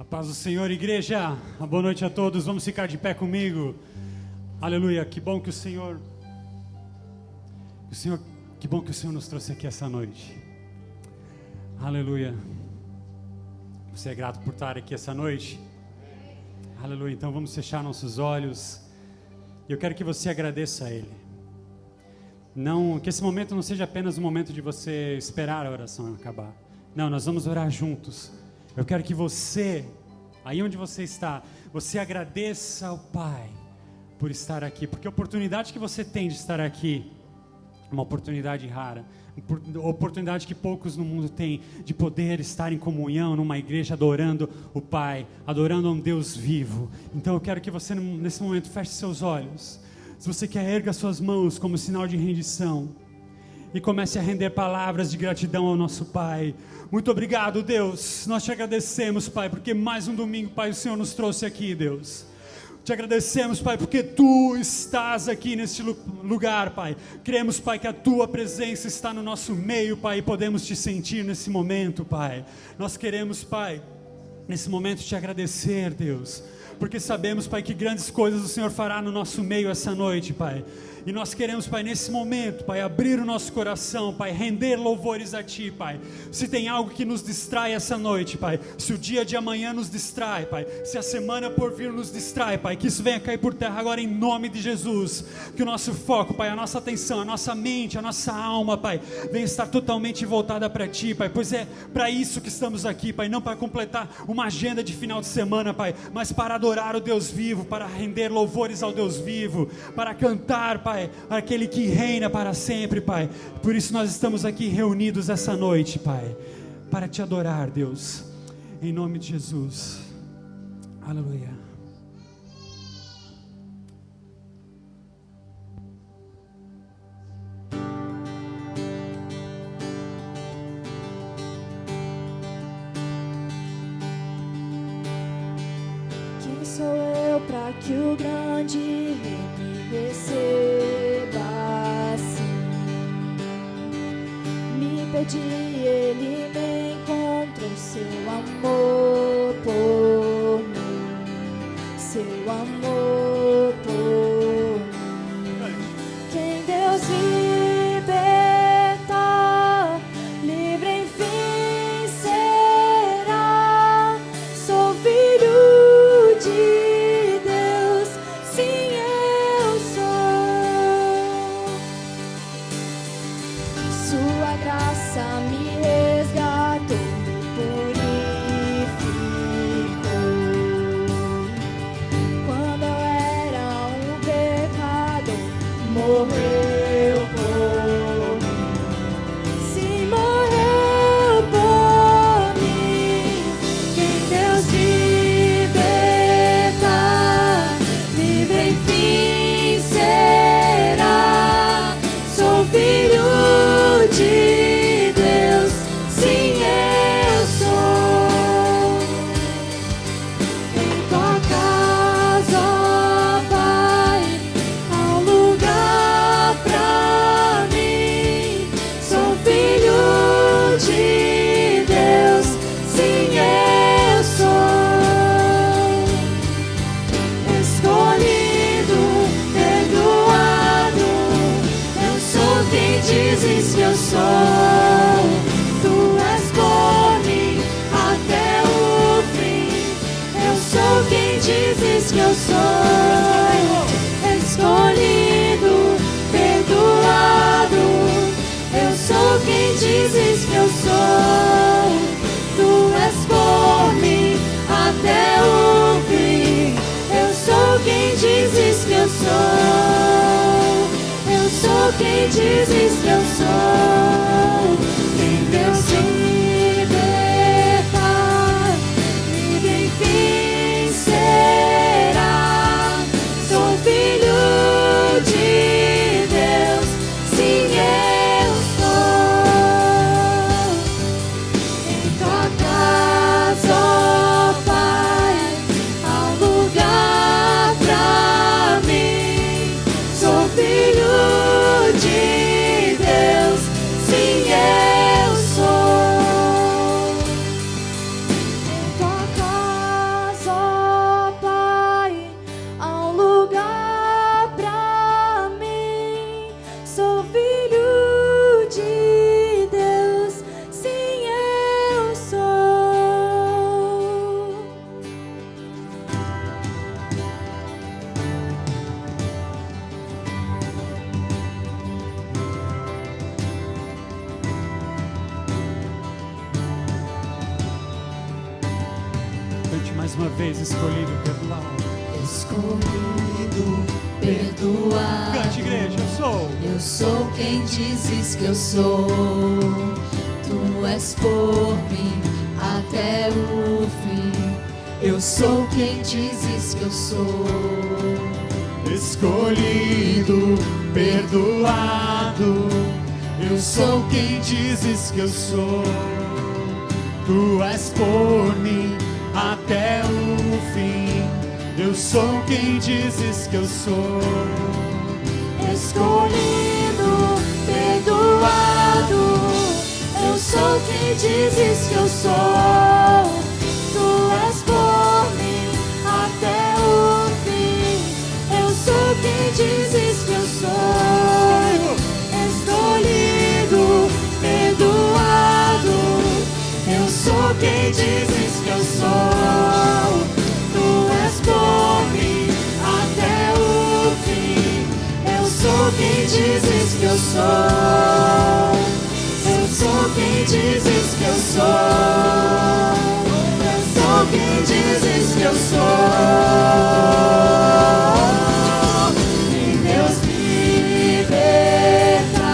A paz do Senhor, igreja. Uma boa noite a todos. Vamos ficar de pé comigo. Aleluia. Que bom que o Senhor nos trouxe aqui essa noite. Aleluia. Você é grato por estar aqui essa noite? Aleluia. Então vamos fechar nossos olhos. Eu quero que você agradeça a Ele. Não, que esse momento não seja apenas um momento de você esperar a oração acabar. Não, nós vamos orar juntos. Eu quero que você, aí onde você está, você agradeça ao Pai por estar aqui, porque a oportunidade que você tem de estar aqui é uma oportunidade rara, uma oportunidade que poucos no mundo têm, de poder estar em comunhão numa igreja adorando o Pai, adorando a um Deus vivo. Então eu quero que você nesse momento feche seus olhos. Se você quer, erga suas mãos como sinal de rendição e comece a render palavras de gratidão ao nosso Pai. Muito obrigado, Deus, nós te agradecemos, Pai, porque mais um domingo, Pai, o Senhor nos trouxe aqui, Deus. Te agradecemos, Pai, porque Tu estás aqui neste lugar, Pai. Cremos, Pai, que a Tua presença está no nosso meio, Pai, e podemos Te sentir nesse momento, Pai. Nós queremos, Pai, nesse momento Te agradecer, Deus, porque sabemos, Pai, que grandes coisas o Senhor fará no nosso meio essa noite, Pai. E nós queremos, Pai, nesse momento, Pai, abrir o nosso coração, Pai, render louvores a Ti, Pai. Se tem algo que nos distrai essa noite, Pai, se o dia de amanhã nos distrai, Pai, se a semana por vir nos distrai, Pai, que isso venha cair por terra agora em nome de Jesus. Que o nosso foco, Pai, a nossa atenção, a nossa mente, a nossa alma, Pai, venha estar totalmente voltada para Ti, Pai, pois é para isso que estamos aqui, Pai, não para completar uma agenda de final de semana, Pai, mas para adorar o Deus vivo, para render louvores ao Deus vivo, para cantar, Pai, aquele que reina para sempre, Pai. Por isso nós estamos aqui reunidos essa noite, Pai, para Te adorar, Deus, em nome de Jesus. Aleluia. Quem sou eu para que o grande rei me receba assim? Me pedi, ele me encontrou, seu amor por mim, seu amor por mim. Quem Deus liberta, livre enfim será. Sou filho de Deus, sim eu sou. Sua graça me resgatou, me purificou. Quando eu era um pecador, morreu por mim. Sim, morreu por mim. Quem Deus liberta, livre enfim será. Sou filho de Deus, sim eu sou. Em tua casa, ó Pai, há um lugar pra mim. Sou filho de Deus, sim eu sou. Escolhido, perdoado, eu sou quem dizes que eu sou. Tu és por mim até o fim. Eu sou quem dizes que eu sou. Escolhido, perdoado, eu sou quem dizes que eu sou. Tu és por mim até o fim. Eu sou quem dizes que eu sou. Eu sou quem dizes que eu sou. Quem Deus liberta, livre enfim será. Sou filho de Deus, sim eu sou. Em tua casa, ó Pai, há um lugar pra mim. Sou filho de Deus, sim eu Mais uma vez, escolhido perdoar. Escolhido perdoar. Cante, igreja, Eu sou quem dizes que eu sou. Tu és por mim até o fim. Eu sou quem dizes que eu sou. Escolhido, perdoado. Eu sou quem dizes que eu sou. Tu és por mim até o fim. Eu sou quem dizes que eu sou. Escolhido, perdoado. Eu sou quem dizes que eu sou. Tu és por mim até o fim. Eu sou quem dizes que eu sou. Escolhido, perdoado. Eu sou quem dizes que eu sou. Tu és por mim até o fim. Eu sou quem dizes que eu sou. Eu sou quem dizes que eu sou. Eu sou quem dizes que eu sou. E Deus me liberta,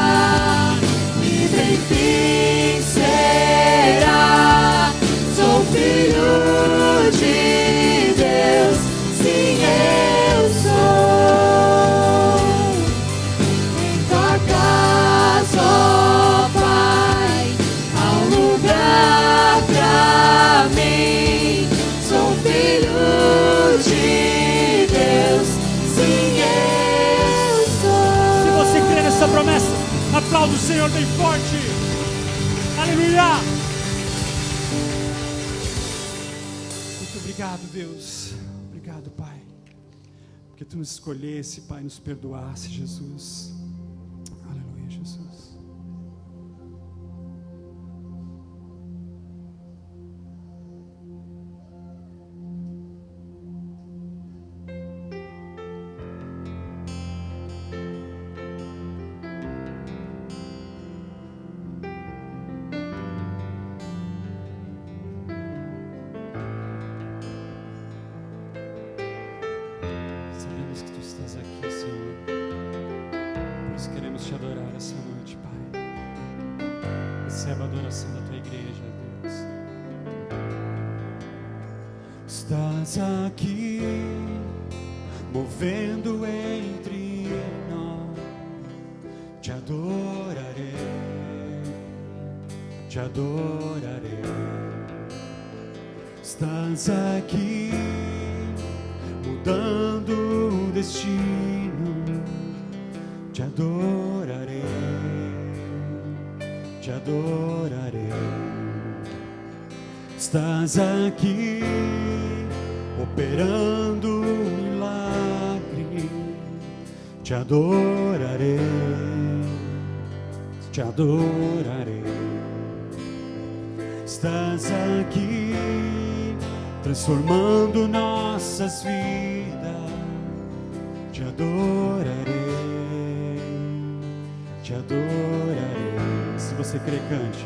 livre enfim será. Sou filho de Deus, sim eu sou. Em tua casa, ó Pai, há um lugar pra mim. Sou filho de Deus, sim eu sou. Se você crê nessa promessa, aplauda o Senhor bem forte. Aleluia! Muito obrigado, Deus. Obrigado, Pai. Porque Tu nos escolhesse, Pai, nos perdoasse, Jesus. Aleluia, Jesus. Sabemos que Tu estás aqui, Senhor. Por isso queremos Te adorar essa noite, Pai. Receba a adoração da Tua igreja, Deus. Estás aqui, movendo entre nós. Te adorarei, Te adorarei. Estás aqui, mudando o destino. Te adorarei, Te adorarei. Estás aqui, operando um milagre. Te adorarei, Te adorarei. Estás aqui, transformando nossas vidas. Te adorarei, Te adorarei. Se você crê, cante.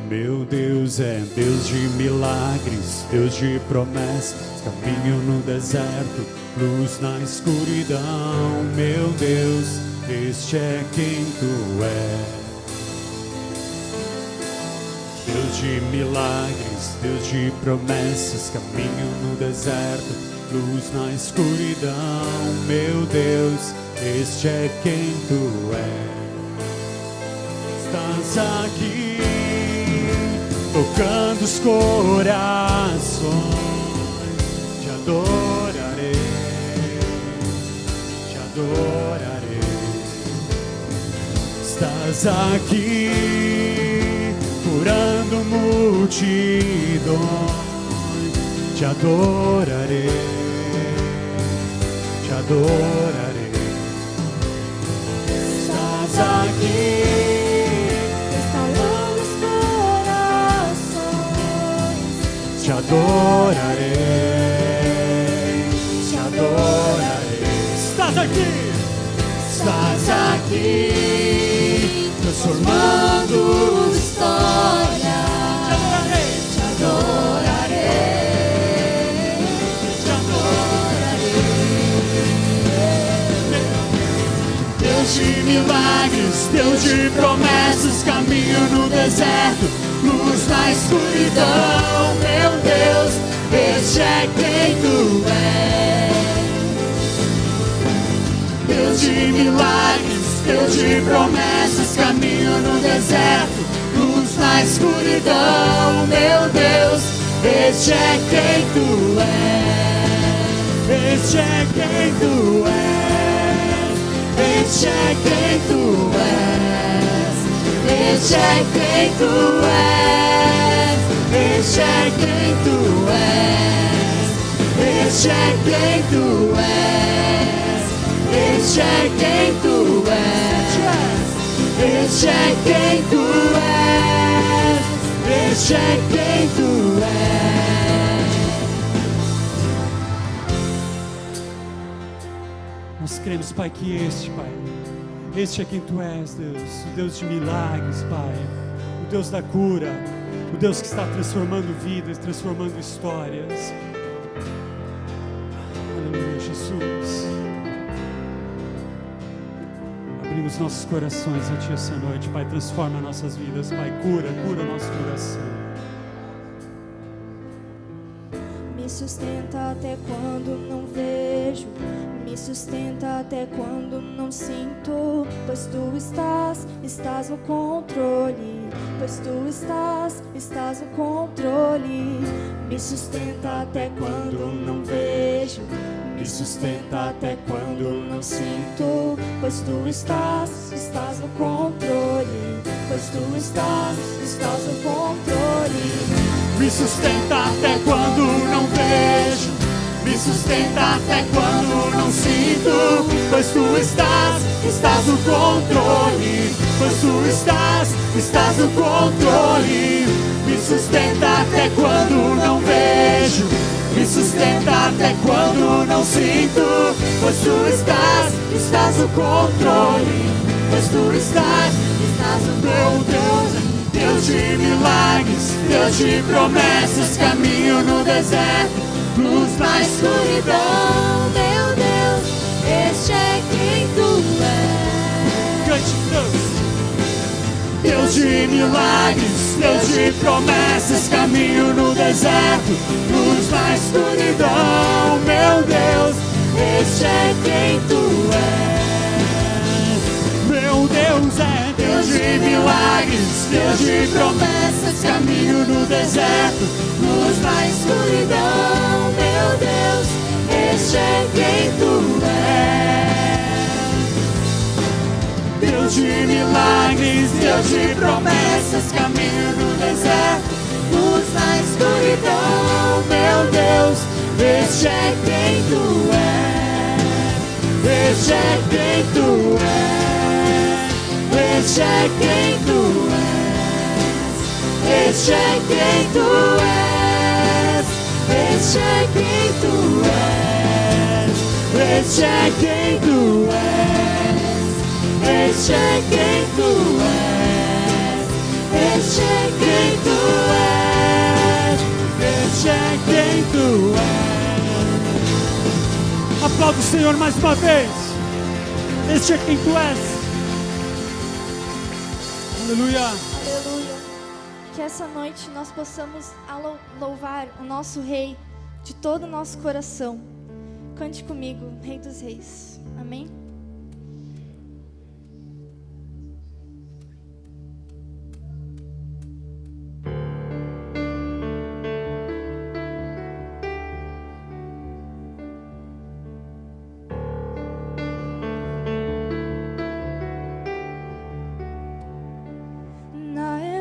Meu Deus é Deus de milagres, Deus de promessas, caminho no deserto, luz na escuridão. Meu Deus, este é quem Tu és. Deus de milagres, Deus de promessas, caminho no deserto, luz na escuridão. Meu Deus, este é quem Tu és. Estás aqui, tocando os corações. Te adorarei, Te adorarei. Estás aqui, curando multidões. Te adorarei, Te adorarei. Estás aqui, Restaurando os corações. Te adorarei, Te adorarei. Estás aqui, estás aqui, transformando história. Te adorarei, Te adorarei. Deus de promessas, caminho no deserto, luz na escuridão. Meu Deus, este é quem tu és. Deus de milagres, Deus de promessas, caminho no deserto, luz na escuridão. Meu Deus, este é quem tu és. Este é quem tu és. Este é quem tu és. Este é quem tu és. Este é quem tu és. Este é quem tu és. Este é quem tu és. Este é quem tu és. Este é quem tu és. Nós cremos, Pai, que este é quem tu és, Deus, o Deus de milagres, Pai, o Deus da cura, o Deus que está transformando vidas, transformando histórias. Aleluia, Jesus. Abrimos nossos corações a Ti essa noite, Pai, transforma nossas vidas, Pai, cura nosso coração. Me sustenta até quando não vejo, me sustenta até quando não sinto, pois Tu estás no controle, pois Tu estás no controle. Me sustenta até quando não vejo, me sustenta até quando não sinto, pois Tu estás no controle, pois Tu estás no controle. Me sustenta até quando não vejo, me sustenta até quando não sinto, pois Tu estás no controle, pois Tu estás no controle. Me sustenta até quando não vejo, me sustenta até quando não sinto, pois Tu estás no controle, pois Tu estás no meu Deus. Deus de milagres, Deus de promessas, caminho no deserto, luz na escuridão. Meu Deus, este é quem Tu és. Cante, Deus. Deus de milagres, Deus de promessas, caminho no deserto, luz na escuridão. Meu Deus, este é quem Tu és. Meu Deus é Deus de milagres, Deus de promessas, caminho no deserto, luz na escuridão. Meu Deus, este é quem Tu és. Deus de milagres, Deus de promessas, caminho no deserto, luz na escuridão. Meu Deus, este é quem Tu és. Este é quem Tu és. Este é quem Tu és. Este é quem Tu és. Este é quem Tu és. Este é quem Tu és. Este é quem Tu és. Este é quem Tu és. Este é quem Tu és. Aplauda o Senhor mais uma vez. Este é quem Tu és. Aleluia. Aleluia. Que essa noite nós possamos louvar o nosso Rei de todo o nosso coração. Cante comigo, Rei dos Reis. Amém?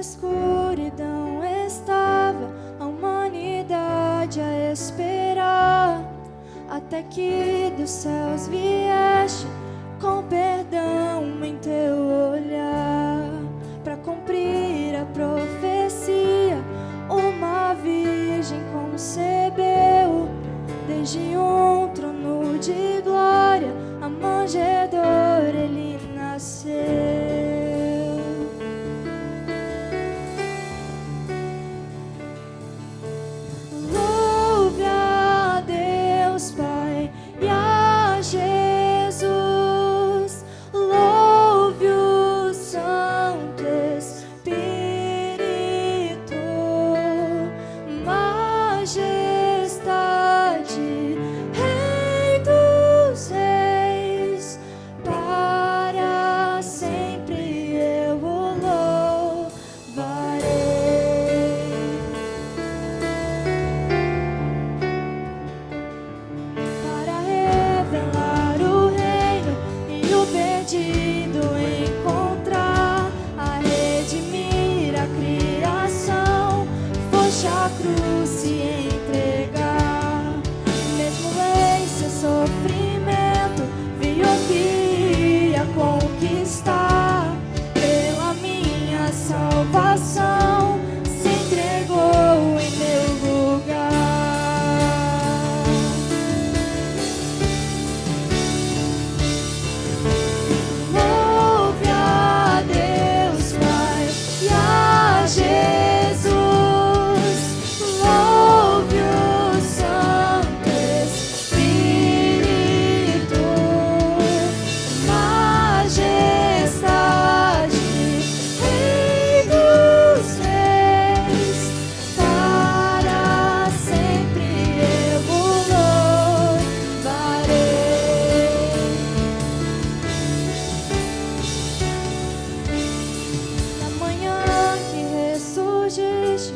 Escuridão estava a humanidade a esperar, até que dos céus vieste com perdão em teu olhar, para cumprir a profecia. Uma virgem concebeu, desde um trono de glória, a manjedoura ele nasceu. Louve o foste à cruz se entregar, mesmo em seu sofrimento, viu que ia conquistar. Pela minha salvação, se entregou em meu lugar. Louve a Deus Pai e a Jesus, louve o Santo Espírito, majestade, Rei dos reis, para sempre eu o louvarei. Na manhã que ressurgiste,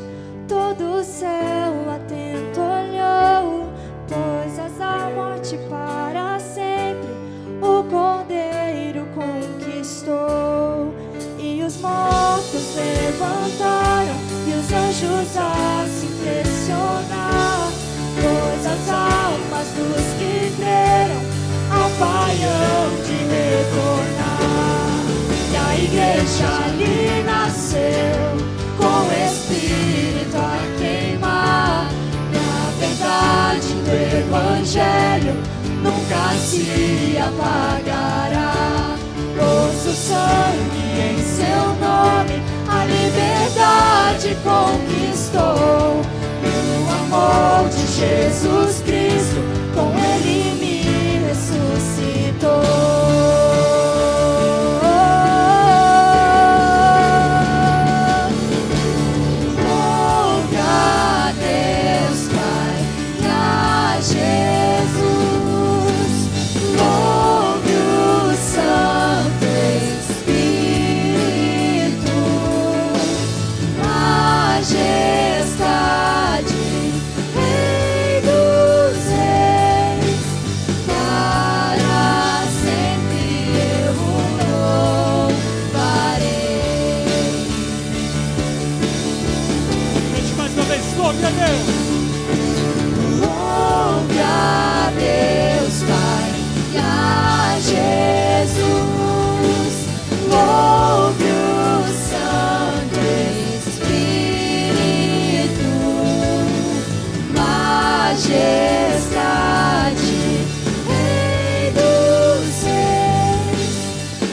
todo o céu atento olhou, pois as a morte para sempre o Cordeiro conquistou. E os mortos levantaram e os anjos a se impressionar, pois as almas dos que creram ao Pai hão de retornar. E a igreja ali nasceu com o Espírito a queimar, e a verdade do Evangelho nunca se apagará. Pôs o sangue em seu nome, a liberdade conquistou. Pelo amor de Jesus Cristo, com ele me ressuscitou. Louve a Deus Pai e a Jesus, louve o Santo Espírito, majestade, Rei dos reis, para sempre eu o louvarei. Gente, mais uma vez, louve a Deus. Louve a Deus Pai e a Jesus, louve o Santo Espírito, majestade, Rei dos reis,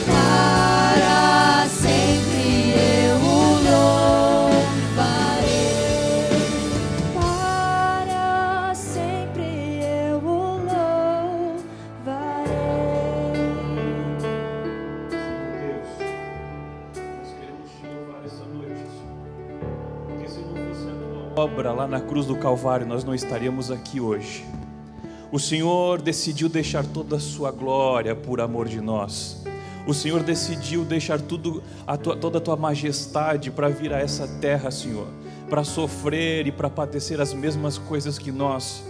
para sempre eu o louvarei. Para sempre eu o louvarei. Deus, nós queremos te louvar essa noite, Senhor. Porque se não fosse a tua obra lá na cruz do Calvário, nós não estaríamos aqui hoje. O Senhor decidiu deixar toda a sua glória por amor de nós. O Senhor decidiu deixar toda a tua majestade para vir a essa terra, Senhor, para sofrer e para padecer as mesmas coisas que nós.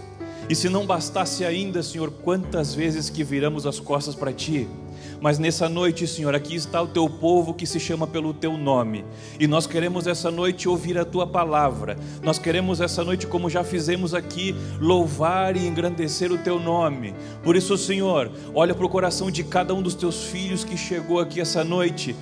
E se não bastasse ainda, Senhor, quantas vezes que viramos as costas para Ti. Mas nessa noite, Senhor, aqui está o Teu povo que se chama pelo Teu nome. E nós queremos essa noite ouvir a Tua palavra. Nós queremos essa noite, como já fizemos aqui, louvar e engrandecer o Teu nome. Por isso, Senhor, olha para o coração de cada um dos Teus filhos que chegou aqui essa noite.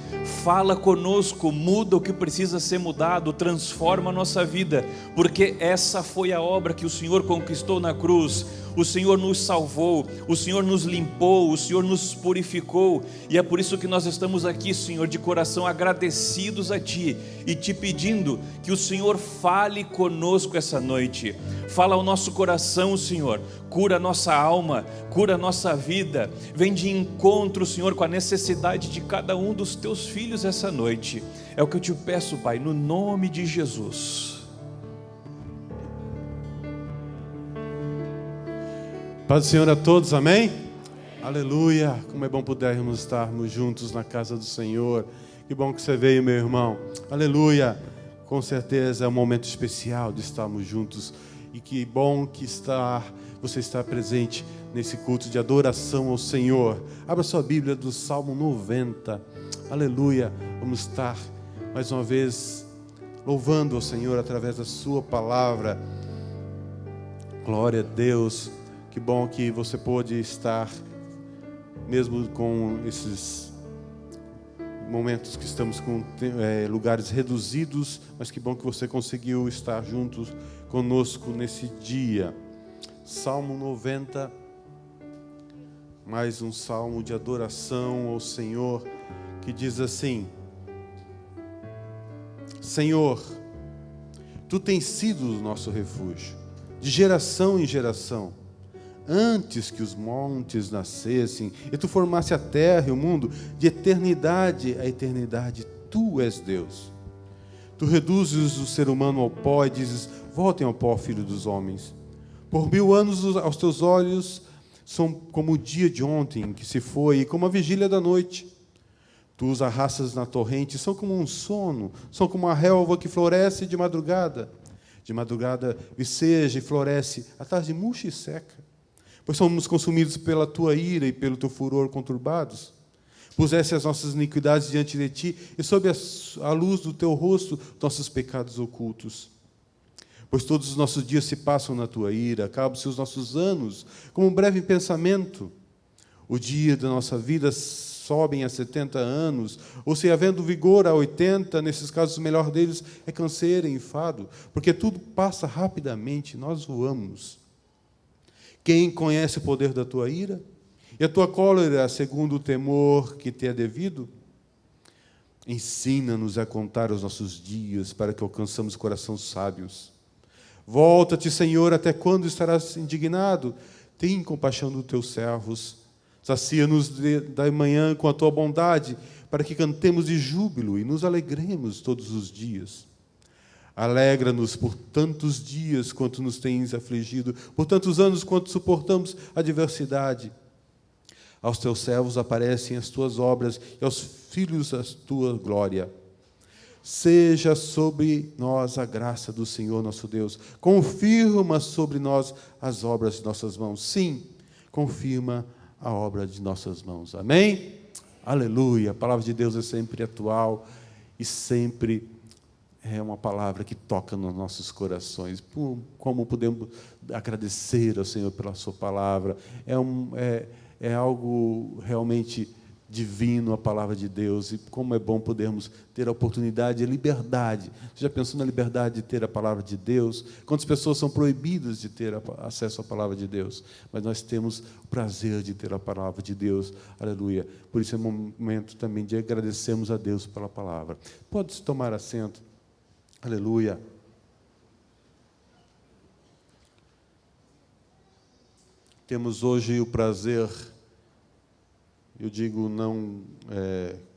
Fala conosco, muda o que precisa ser mudado, transforma a nossa vida. Porque essa foi a obra que o Senhor conquistou na cruz. O Senhor nos salvou, o Senhor nos limpou, o Senhor nos purificou, e é por isso que nós estamos aqui, Senhor, de coração agradecidos a Ti e Te pedindo que o Senhor fale conosco essa noite. Fala ao nosso coração, Senhor, cura a nossa alma, cura a nossa vida, vem de encontro, Senhor, com a necessidade de cada um dos Teus filhos essa noite. É o que eu Te peço, Pai, no nome de Jesus. Paz do Senhor a todos, amém? Aleluia, como é bom podermos estarmos juntos na casa do Senhor. Que bom que você veio, meu irmão. Aleluia, com certeza é um momento especial de estarmos juntos. E que bom que você está presente nesse culto de adoração ao Senhor. Abra sua Bíblia do Salmo 90. Aleluia, vamos estar mais uma vez louvando ao Senhor através da sua palavra. Glória a Deus. Que bom que você pôde estar, mesmo com esses momentos que estamos com lugares reduzidos, mas que bom que você conseguiu estar juntos conosco nesse dia. Salmo 90, mais um salmo de adoração ao Senhor, que diz assim: Senhor, Tu tens sido o nosso refúgio, de geração em geração. Antes que os montes nascessem, e Tu formasse a terra e o mundo, de eternidade a eternidade, Tu és Deus. Tu reduzes o ser humano ao pó e dizes: voltem ao pó, filho dos homens. Por 1000 anos aos Teus olhos são como o dia de ontem que se foi, e como a vigília da noite. Tu os arrastas na torrente, são como um sono, são como a relva que floresce de madrugada. De madrugada viceja e floresce, à tarde murcha e seca. Pois somos consumidos pela Tua ira e pelo Teu furor conturbados. Puseste as nossas iniquidades diante de Ti, e sob a luz do Teu rosto, nossos pecados ocultos. Pois todos os nossos dias se passam na Tua ira, acabam-se os nossos anos, como um breve pensamento. O dia da nossa vida sobem a 70 anos, ou se havendo vigor a 80, nesses casos o melhor deles é canseiro e enfado, porque tudo passa rapidamente, nós voamos. Quem conhece o poder da Tua ira? E a Tua cólera, segundo o temor que te é devido? Ensina-nos a contar os nossos dias, para que alcançamos corações sábios. Volta-te, Senhor, até quando estarás indignado? Tem compaixão dos Teus servos. Sacia-nos da manhã com a Tua bondade, para que cantemos de júbilo e nos alegremos todos os dias. Alegra-nos por tantos dias quanto nos tens afligido, por tantos anos quanto suportamos a adversidade. Aos Teus servos aparecem as Tuas obras e aos filhos a Tua glória. Seja sobre nós a graça do Senhor nosso Deus. Confirma sobre nós as obras de nossas mãos. Sim, confirma a obra de nossas mãos. Amém? Aleluia. A palavra de Deus é sempre atual e sempre é uma palavra que toca nos nossos corações. Como podemos agradecer ao Senhor pela sua palavra. É algo realmente divino a palavra de Deus, e como é bom podermos ter a oportunidade, a liberdade. Você já pensou na liberdade de ter a palavra de Deus? Quantas pessoas são proibidas de ter acesso à palavra de Deus? Mas nós temos o prazer de ter a palavra de Deus. Aleluia. Por isso é um momento também de agradecermos a Deus pela palavra. Pode-se tomar assento. Aleluia. Temos hoje o prazer, eu digo não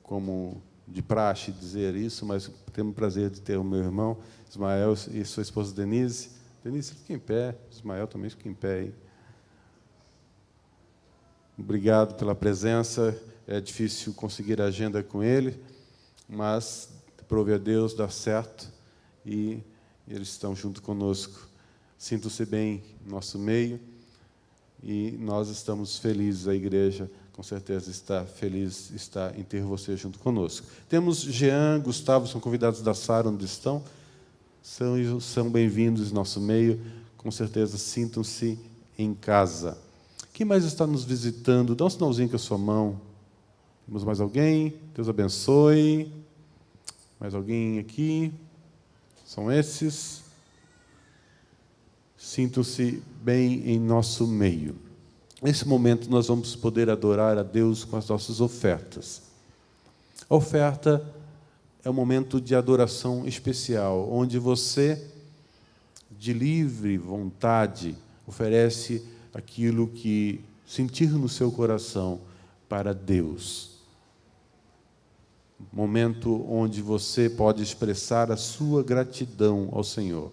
como de praxe dizer isso, mas temos o prazer de ter o meu irmão Ismael e sua esposa Denise. Denise, fica em pé. Ismael também fica em pé aí. Obrigado pela presença. É difícil conseguir a agenda com ele, mas, prove a Deus, dá certo, e eles estão junto conosco. Sintam-se bem no nosso meio, e nós estamos felizes, a igreja com certeza está feliz em ter você junto conosco. Temos Jean, Gustavo, são convidados da Sara, onde estão. São bem-vindos em nosso meio. Com certeza, sintam-se em casa. Quem mais está nos visitando? Dá um sinalzinho com a sua mão. Temos mais alguém? Deus abençoe. Mais alguém aqui? São esses. Sintam-se bem em nosso meio. Nesse momento, nós vamos poder adorar a Deus com as nossas ofertas. A oferta é um momento de adoração especial, onde você, de livre vontade, oferece aquilo que sentir no seu coração para Deus. Momento onde você pode expressar a sua gratidão ao Senhor.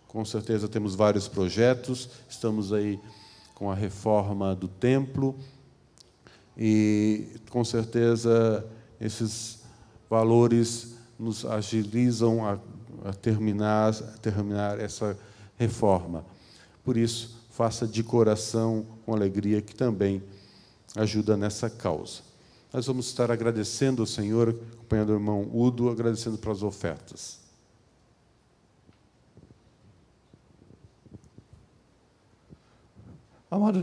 Com certeza temos vários projetos, estamos aí com a reforma do templo, e com certeza esses valores nos agilizam a terminar essa reforma. Por isso, faça de coração, com alegria, que também ajuda nessa causa. Nós vamos estar agradecendo ao Senhor, acompanhando o irmão Udo, agradecendo pelas ofertas. Amado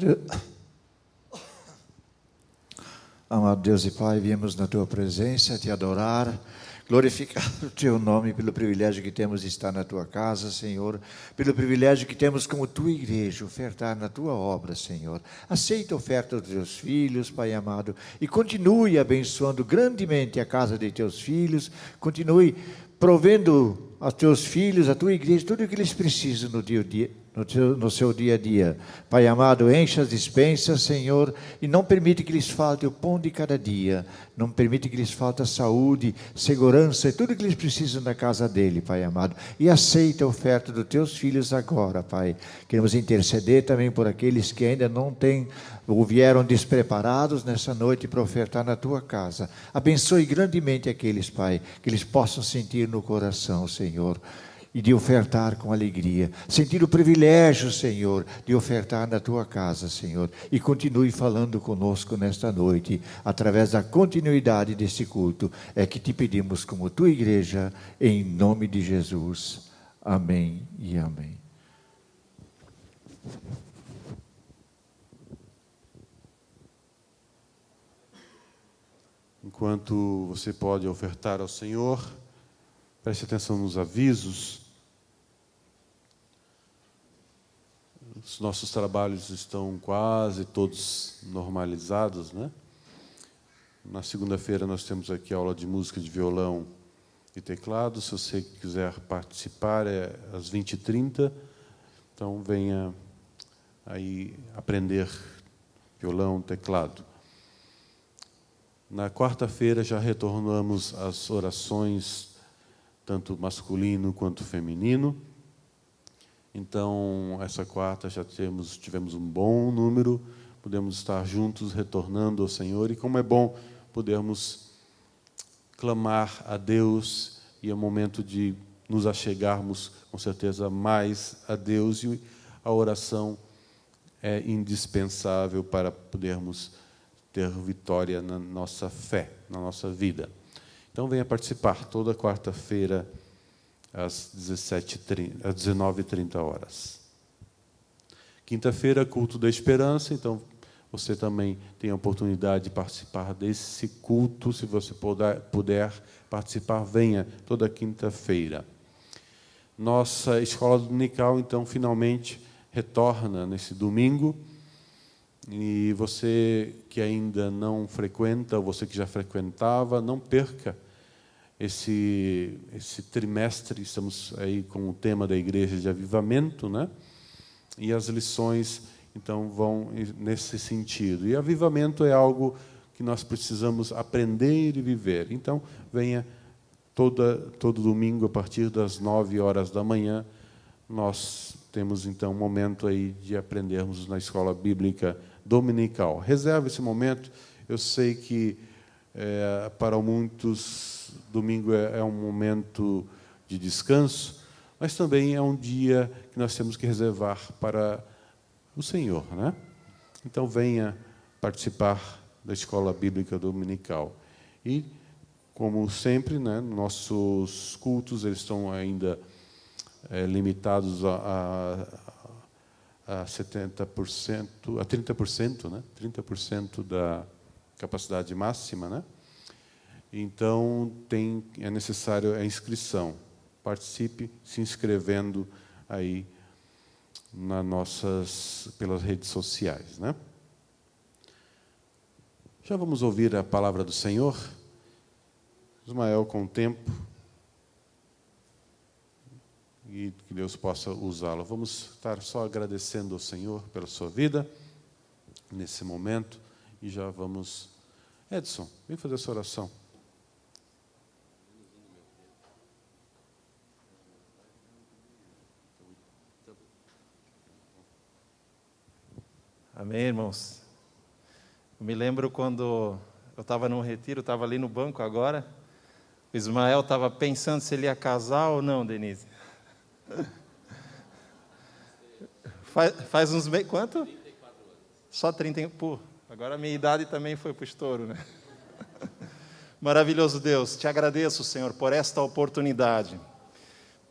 Deus e Pai, viemos na Tua presença te adorar, glorificar o Teu nome pelo privilégio que temos de estar na Tua casa, Senhor, pelo privilégio que temos como Tua igreja, ofertar na Tua obra, Senhor. Aceita a oferta dos Teus filhos, Pai amado, e continue abençoando grandemente a casa de Teus filhos, continue provendo aos Teus filhos, à Tua igreja, tudo o que eles precisam no seu dia a dia. Pai amado, encha as despensas, Senhor, e não permite que lhes falte o pão de cada dia, não permite que lhes falte a saúde, segurança e tudo que eles precisam da casa dele, Pai amado. E aceita a oferta dos Teus filhos agora, Pai. Queremos interceder também por aqueles que ainda não têm ou vieram despreparados nessa noite para ofertar na Tua casa. Abençoe grandemente aqueles, Pai, que eles possam sentir no coração, Senhor, e de ofertar com alegria, sentir o privilégio, Senhor, de ofertar na Tua casa, Senhor, e continue falando conosco nesta noite, através da continuidade desse culto, é que te pedimos como Tua igreja, em nome de Jesus. Amém e amém. Enquanto você pode ofertar ao Senhor, preste atenção nos avisos. Os nossos trabalhos estão quase todos normalizados, né? Na segunda-feira nós temos aqui aula de música de violão e teclado. Se você quiser participar, é às 20h30. Então venha aí aprender violão, teclado. Na quarta-feira já retornamos às orações, tanto masculino quanto feminino. Então, essa quarta já tivemos um bom número, podemos estar juntos retornando ao Senhor. E como é bom podermos clamar a Deus, e é o momento de nos achegarmos, com certeza, mais a Deus. E a oração é indispensável para podermos ter vitória na nossa fé, na nossa vida. Então, venha participar toda quarta-feira, às 19h30. Quinta-feira, culto da esperança. Então, você também tem a oportunidade de participar desse culto. Se você puder participar, venha toda quinta-feira. Nossa escola dominical, então, finalmente retorna nesse domingo. E você que ainda não frequenta, ou você que já frequentava, não perca esse trimestre. Estamos aí com o tema da Igreja de Avivamento, né? E as lições, então, vão nesse sentido. E avivamento é algo que nós precisamos aprender e viver. Então, venha todo domingo, a partir das 9h da manhã, nós temos, então, um momento aí de aprendermos na escola bíblica dominical. Reserve esse momento. Eu sei que, para muitos, domingo é um momento de descanso, mas também é um dia que nós temos que reservar para o Senhor, né? Então, venha participar da escola bíblica dominical. E, como sempre, né, nossos cultos eles estão ainda limitados a 70%, a 30%, né? 30% da capacidade máxima, né? Então, é necessário a inscrição. Participe se inscrevendo aí pelas redes sociais, né? Já vamos ouvir a palavra do Senhor? Ismael, com o tempo, e que Deus possa usá-lo. Vamos estar só agradecendo ao Senhor pela sua vida, nesse momento, e já vamos... Edson, vem fazer essa oração. Amém, irmãos? Eu me lembro quando eu estava num retiro, estava ali no banco agora, o Ismael estava pensando se ele ia casar ou não, Denise. Faz uns meses... Quanto? 34 anos. Só 30... Pô, agora a minha idade também foi para o estouro, né? Maravilhoso Deus, te agradeço, Senhor, por esta oportunidade.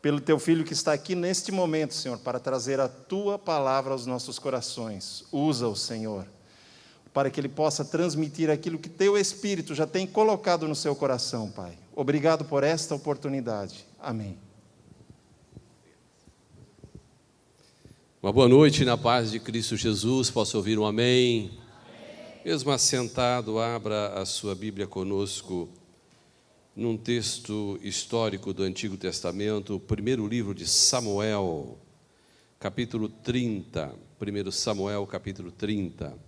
pelo teu filho que está aqui neste momento, Senhor, para trazer a tua palavra aos nossos corações. Usa-o, Senhor, para que ele possa transmitir aquilo que teu Espírito já tem colocado no seu coração, Pai. Obrigado por esta oportunidade. Amém. Uma boa noite na paz de Cristo Jesus. Posso ouvir um amém? Amém. Mesmo assentado, abra a sua Bíblia conosco num texto histórico do Antigo Testamento, o primeiro livro de Samuel, capítulo 30. 1 Samuel, capítulo 30.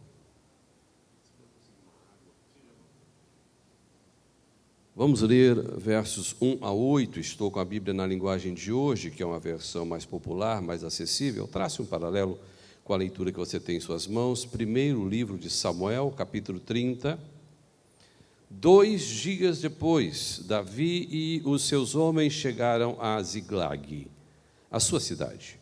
Vamos ler versos 1 a 8. Estou com a Bíblia na linguagem de hoje, que é uma versão mais popular, mais acessível. Trace um paralelo com a leitura que você tem em suas mãos. Primeiro livro de Samuel, capítulo 30. 2 dias depois, Davi e os seus homens chegaram a Ziglag, a sua cidade.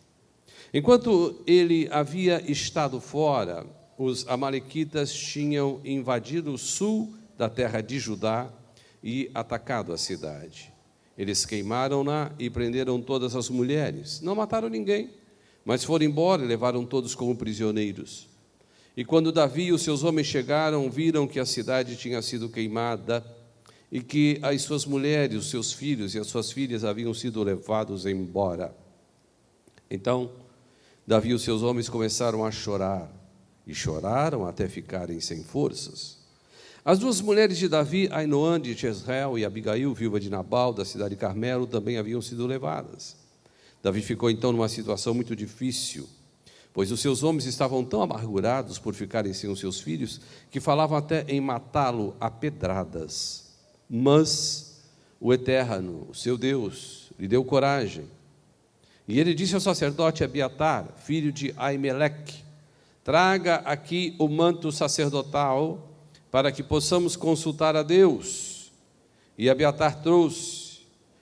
Enquanto ele havia estado fora, os amalequitas tinham invadido o sul da terra de Judá e atacado a cidade. Eles queimaram-na e prenderam todas as mulheres. Não mataram ninguém, mas foram embora e levaram todos como prisioneiros. E quando Davi e os seus homens chegaram, viram que a cidade tinha sido queimada e que as suas mulheres, os seus filhos e as suas filhas haviam sido levados embora. Então, Davi e os seus homens começaram a chorar, e choraram até ficarem sem forças. As duas mulheres de Davi, Ainoã de Jezreel e Abigail, viúva de Nabal, da cidade de Carmelo, também haviam sido levadas. Davi ficou então numa situação muito difícil, pois os seus homens estavam tão amargurados por ficarem sem os seus filhos, que falavam até em matá-lo a pedradas. Mas o Eterno, o seu Deus, lhe deu coragem. E ele disse ao sacerdote Abiatar, filho de Aimeleque: traga aqui o manto sacerdotal, para que possamos consultar a Deus. E Abiatar trouxe.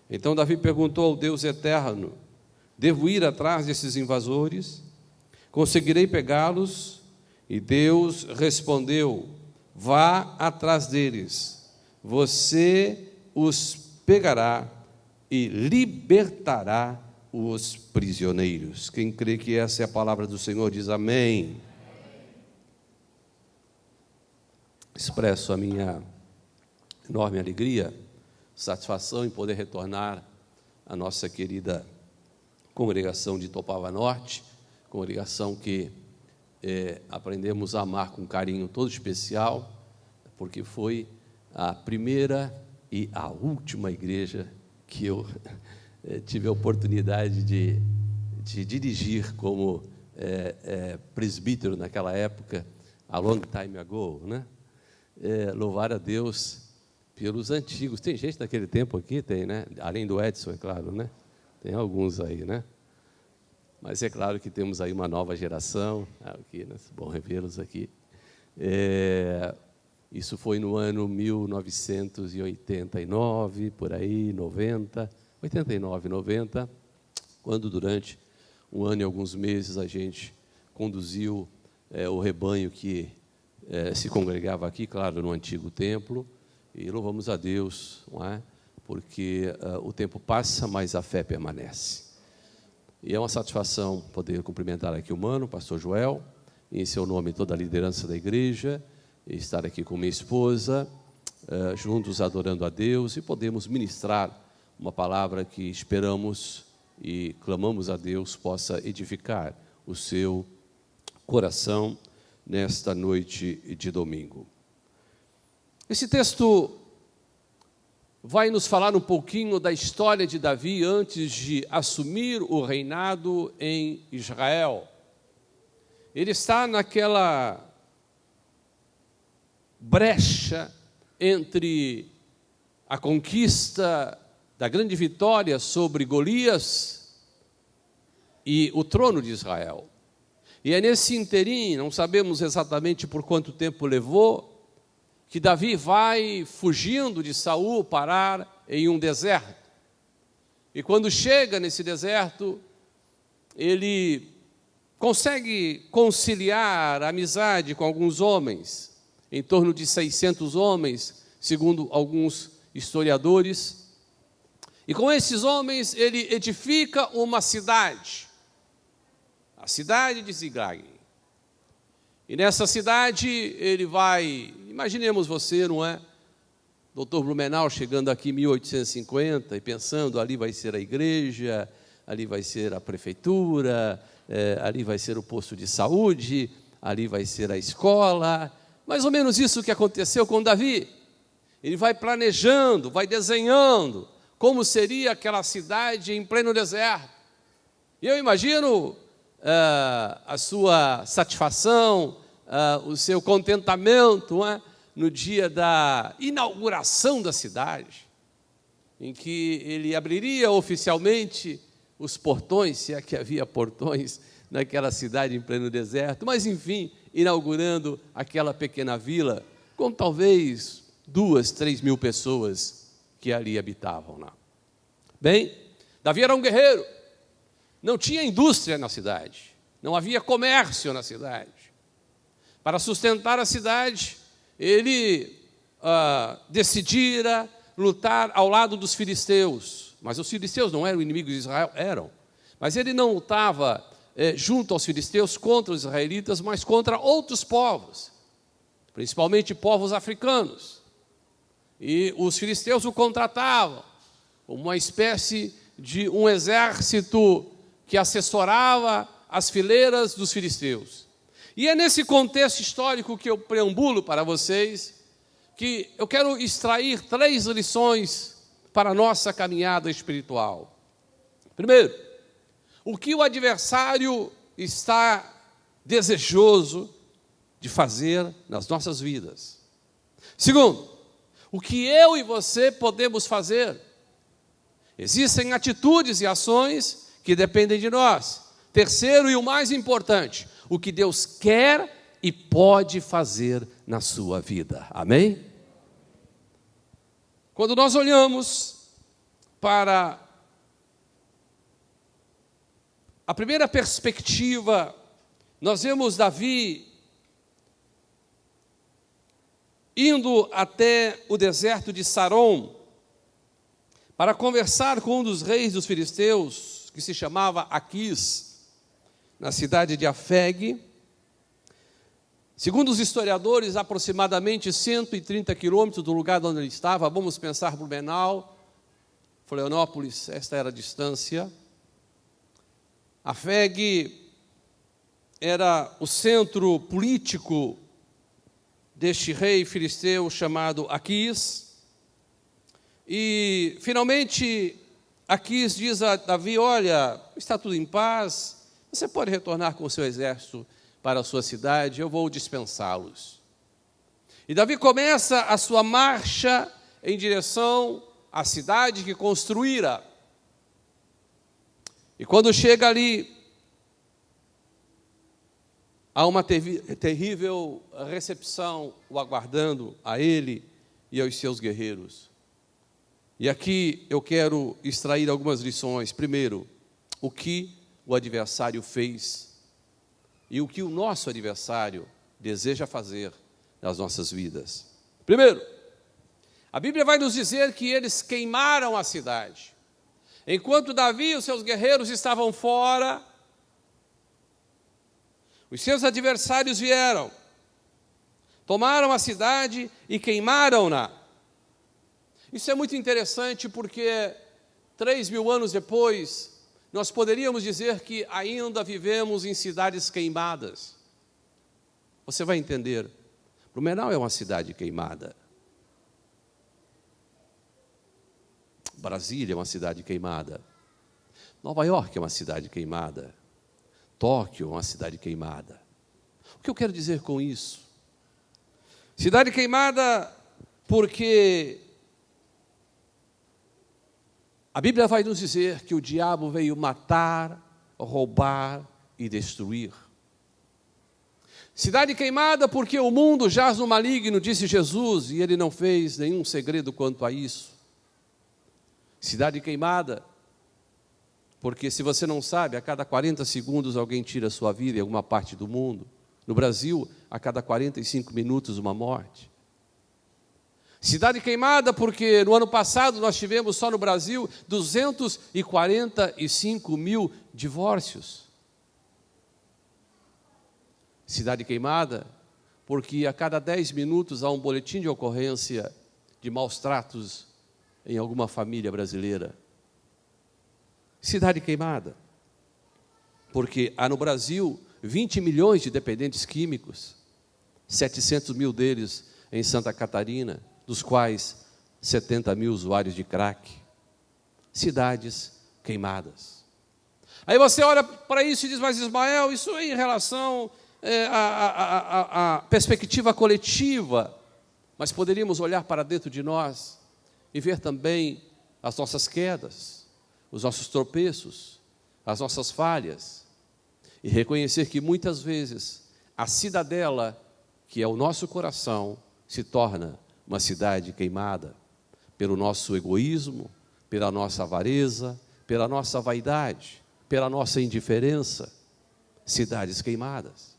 Então Davi perguntou ao Deus Eterno: devo ir atrás desses invasores? Conseguirei pegá-los? E Deus respondeu: vá atrás deles, você os pegará e libertará os prisioneiros. Quem crê que essa é a palavra do Senhor diz amém. Expresso a minha enorme alegria, satisfação em poder retornar à nossa querida congregação de Topava Norte, congregação que aprendemos a amar com carinho todo especial, porque foi a primeira e a última igreja que eu tive a oportunidade de dirigir como presbítero naquela época, a long time ago, né? Louvar a Deus pelos antigos. Tem gente daquele tempo aqui? Tem, né? Além do Edson, é claro, né? Tem alguns aí, né? Mas é claro que temos aí uma nova geração, aqui, né? Bom revê-los aqui. Isso foi no ano 1989, por aí, 90, 89, 90, quando durante um ano e alguns meses a gente conduziu o rebanho que se congregava aqui, claro, no antigo templo, e louvamos a Deus, não é? Porque o tempo passa, mas a fé permanece. E é uma satisfação poder cumprimentar aqui o mano, o pastor Joel, e em seu nome toda a liderança da igreja, e estar aqui com minha esposa, juntos adorando a Deus, e podemos ministrar uma palavra que esperamos e clamamos a Deus possa edificar o seu coração nesta noite de domingo. Esse texto vai nos falar um pouquinho da história de Davi antes de assumir o reinado em Israel. Ele está naquela brecha entre a conquista da grande vitória sobre Golias e o trono de Israel. E é nesse interim, não sabemos exatamente por quanto tempo levou, que Davi vai fugindo de Saul parar em um deserto. E quando chega nesse deserto, ele consegue conciliar a amizade com alguns homens, em torno de 600 homens, segundo alguns historiadores, E com esses homens ele edifica uma cidade, a cidade de Ziglag. E nessa cidade ele vai, imaginemos você, não é? Doutor Blumenau chegando aqui em 1850 e pensando, ali vai ser a igreja, ali vai ser a prefeitura, ali vai ser o posto de saúde, ali vai ser a escola. Mais ou menos isso que aconteceu com Davi. Ele vai planejando, vai desenhando como seria aquela cidade em pleno deserto. E eu imagino a sua satisfação, o seu contentamento, não é? No dia da inauguração da cidade, em que ele abriria oficialmente os portões, se é que havia portões naquela cidade em pleno deserto, mas enfim, inaugurando aquela pequena vila, com talvez 2, 3 mil pessoas que ali habitavam lá. Bem, Davi era um guerreiro, não tinha indústria na cidade, não havia comércio na cidade. Para sustentar a cidade, ele decidira lutar ao lado dos filisteus, mas os filisteus não eram inimigos de Israel, eram. Mas ele não lutava junto aos filisteus contra os israelitas, mas contra outros povos, principalmente povos africanos. E os filisteus o contratavam como uma espécie de um exército que assessorava as fileiras dos filisteus. E é nesse contexto histórico que eu preambulo para vocês, que eu quero extrair 3 lições para a nossa caminhada espiritual. Primeiro, o que o adversário está desejoso de fazer nas nossas vidas. Segundo, o que eu e você podemos fazer. Existem atitudes e ações que dependem de nós. Terceiro e o mais importante, o que Deus quer e pode fazer na sua vida. Amém? Quando nós olhamos para a primeira perspectiva, nós vemos Davi indo até o deserto de Saron para conversar com um dos reis dos filisteus, que se chamava Aquis, na cidade de Afeg. Segundo os historiadores, aproximadamente 130 quilômetros do lugar onde ele estava. Vamos pensar Blumenau, Florianópolis, esta era a distância. Afeg era o centro político deste rei filisteu chamado Aquis. E, finalmente, Aquis diz a Davi, olha, está tudo em paz, você pode retornar com o seu exército para a sua cidade, eu vou dispensá-los. E Davi começa a sua marcha em direção à cidade que construíra. E quando chega ali, há uma terrível recepção o aguardando a ele e aos seus guerreiros. E aqui eu quero extrair algumas lições. Primeiro, o que o adversário fez e o que o nosso adversário deseja fazer nas nossas vidas. Primeiro, a Bíblia vai nos dizer que eles queimaram a cidade. Enquanto Davi e os seus guerreiros estavam fora, os seus adversários vieram, tomaram a cidade e queimaram-na. Isso é muito interessante porque 3.000 anos depois, nós poderíamos dizer que ainda vivemos em cidades queimadas. Você vai entender. Blumenau é uma cidade queimada. Brasília é uma cidade queimada. Nova York é uma cidade queimada. Tóquio é uma cidade queimada. O que eu quero dizer com isso? Cidade queimada porque a Bíblia vai nos dizer que o diabo veio matar, roubar e destruir. Cidade queimada porque o mundo jaz no maligno, disse Jesus, e ele não fez nenhum segredo quanto a isso. Cidade queimada porque, se você não sabe, a cada 40 segundos alguém tira a sua vida em alguma parte do mundo. No Brasil, a cada 45 minutos uma morte. Cidade queimada porque no ano passado nós tivemos só no Brasil 245 mil divórcios. Cidade queimada porque a cada 10 minutos há um boletim de ocorrência de maus tratos em alguma família brasileira. Cidade queimada porque há no Brasil 20 milhões de dependentes químicos, 700 mil deles em Santa Catarina, dos quais 70 mil usuários de crack. Cidades queimadas. Aí você olha para isso e diz, mas Ismael, isso é em relação à perspectiva coletiva, mas poderíamos olhar para dentro de nós e ver também as nossas quedas, os nossos tropeços, as nossas falhas, e reconhecer que muitas vezes a cidadela, que é o nosso coração, se torna uma cidade queimada pelo nosso egoísmo, pela nossa avareza, pela nossa vaidade, pela nossa indiferença. Cidades queimadas.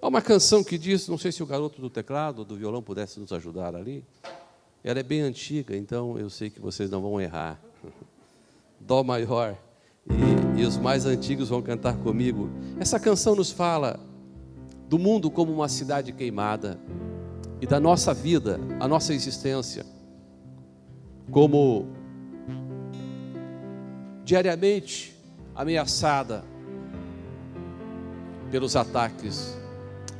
Há uma canção que diz, não sei se o garoto do teclado ou do violão pudesse nos ajudar ali. Ela é bem antiga, então eu sei que vocês não vão errar. Dó maior. E os mais antigos vão cantar comigo. Essa canção nos fala do mundo como uma cidade queimada e da nossa vida, a nossa existência, como diariamente ameaçada pelos ataques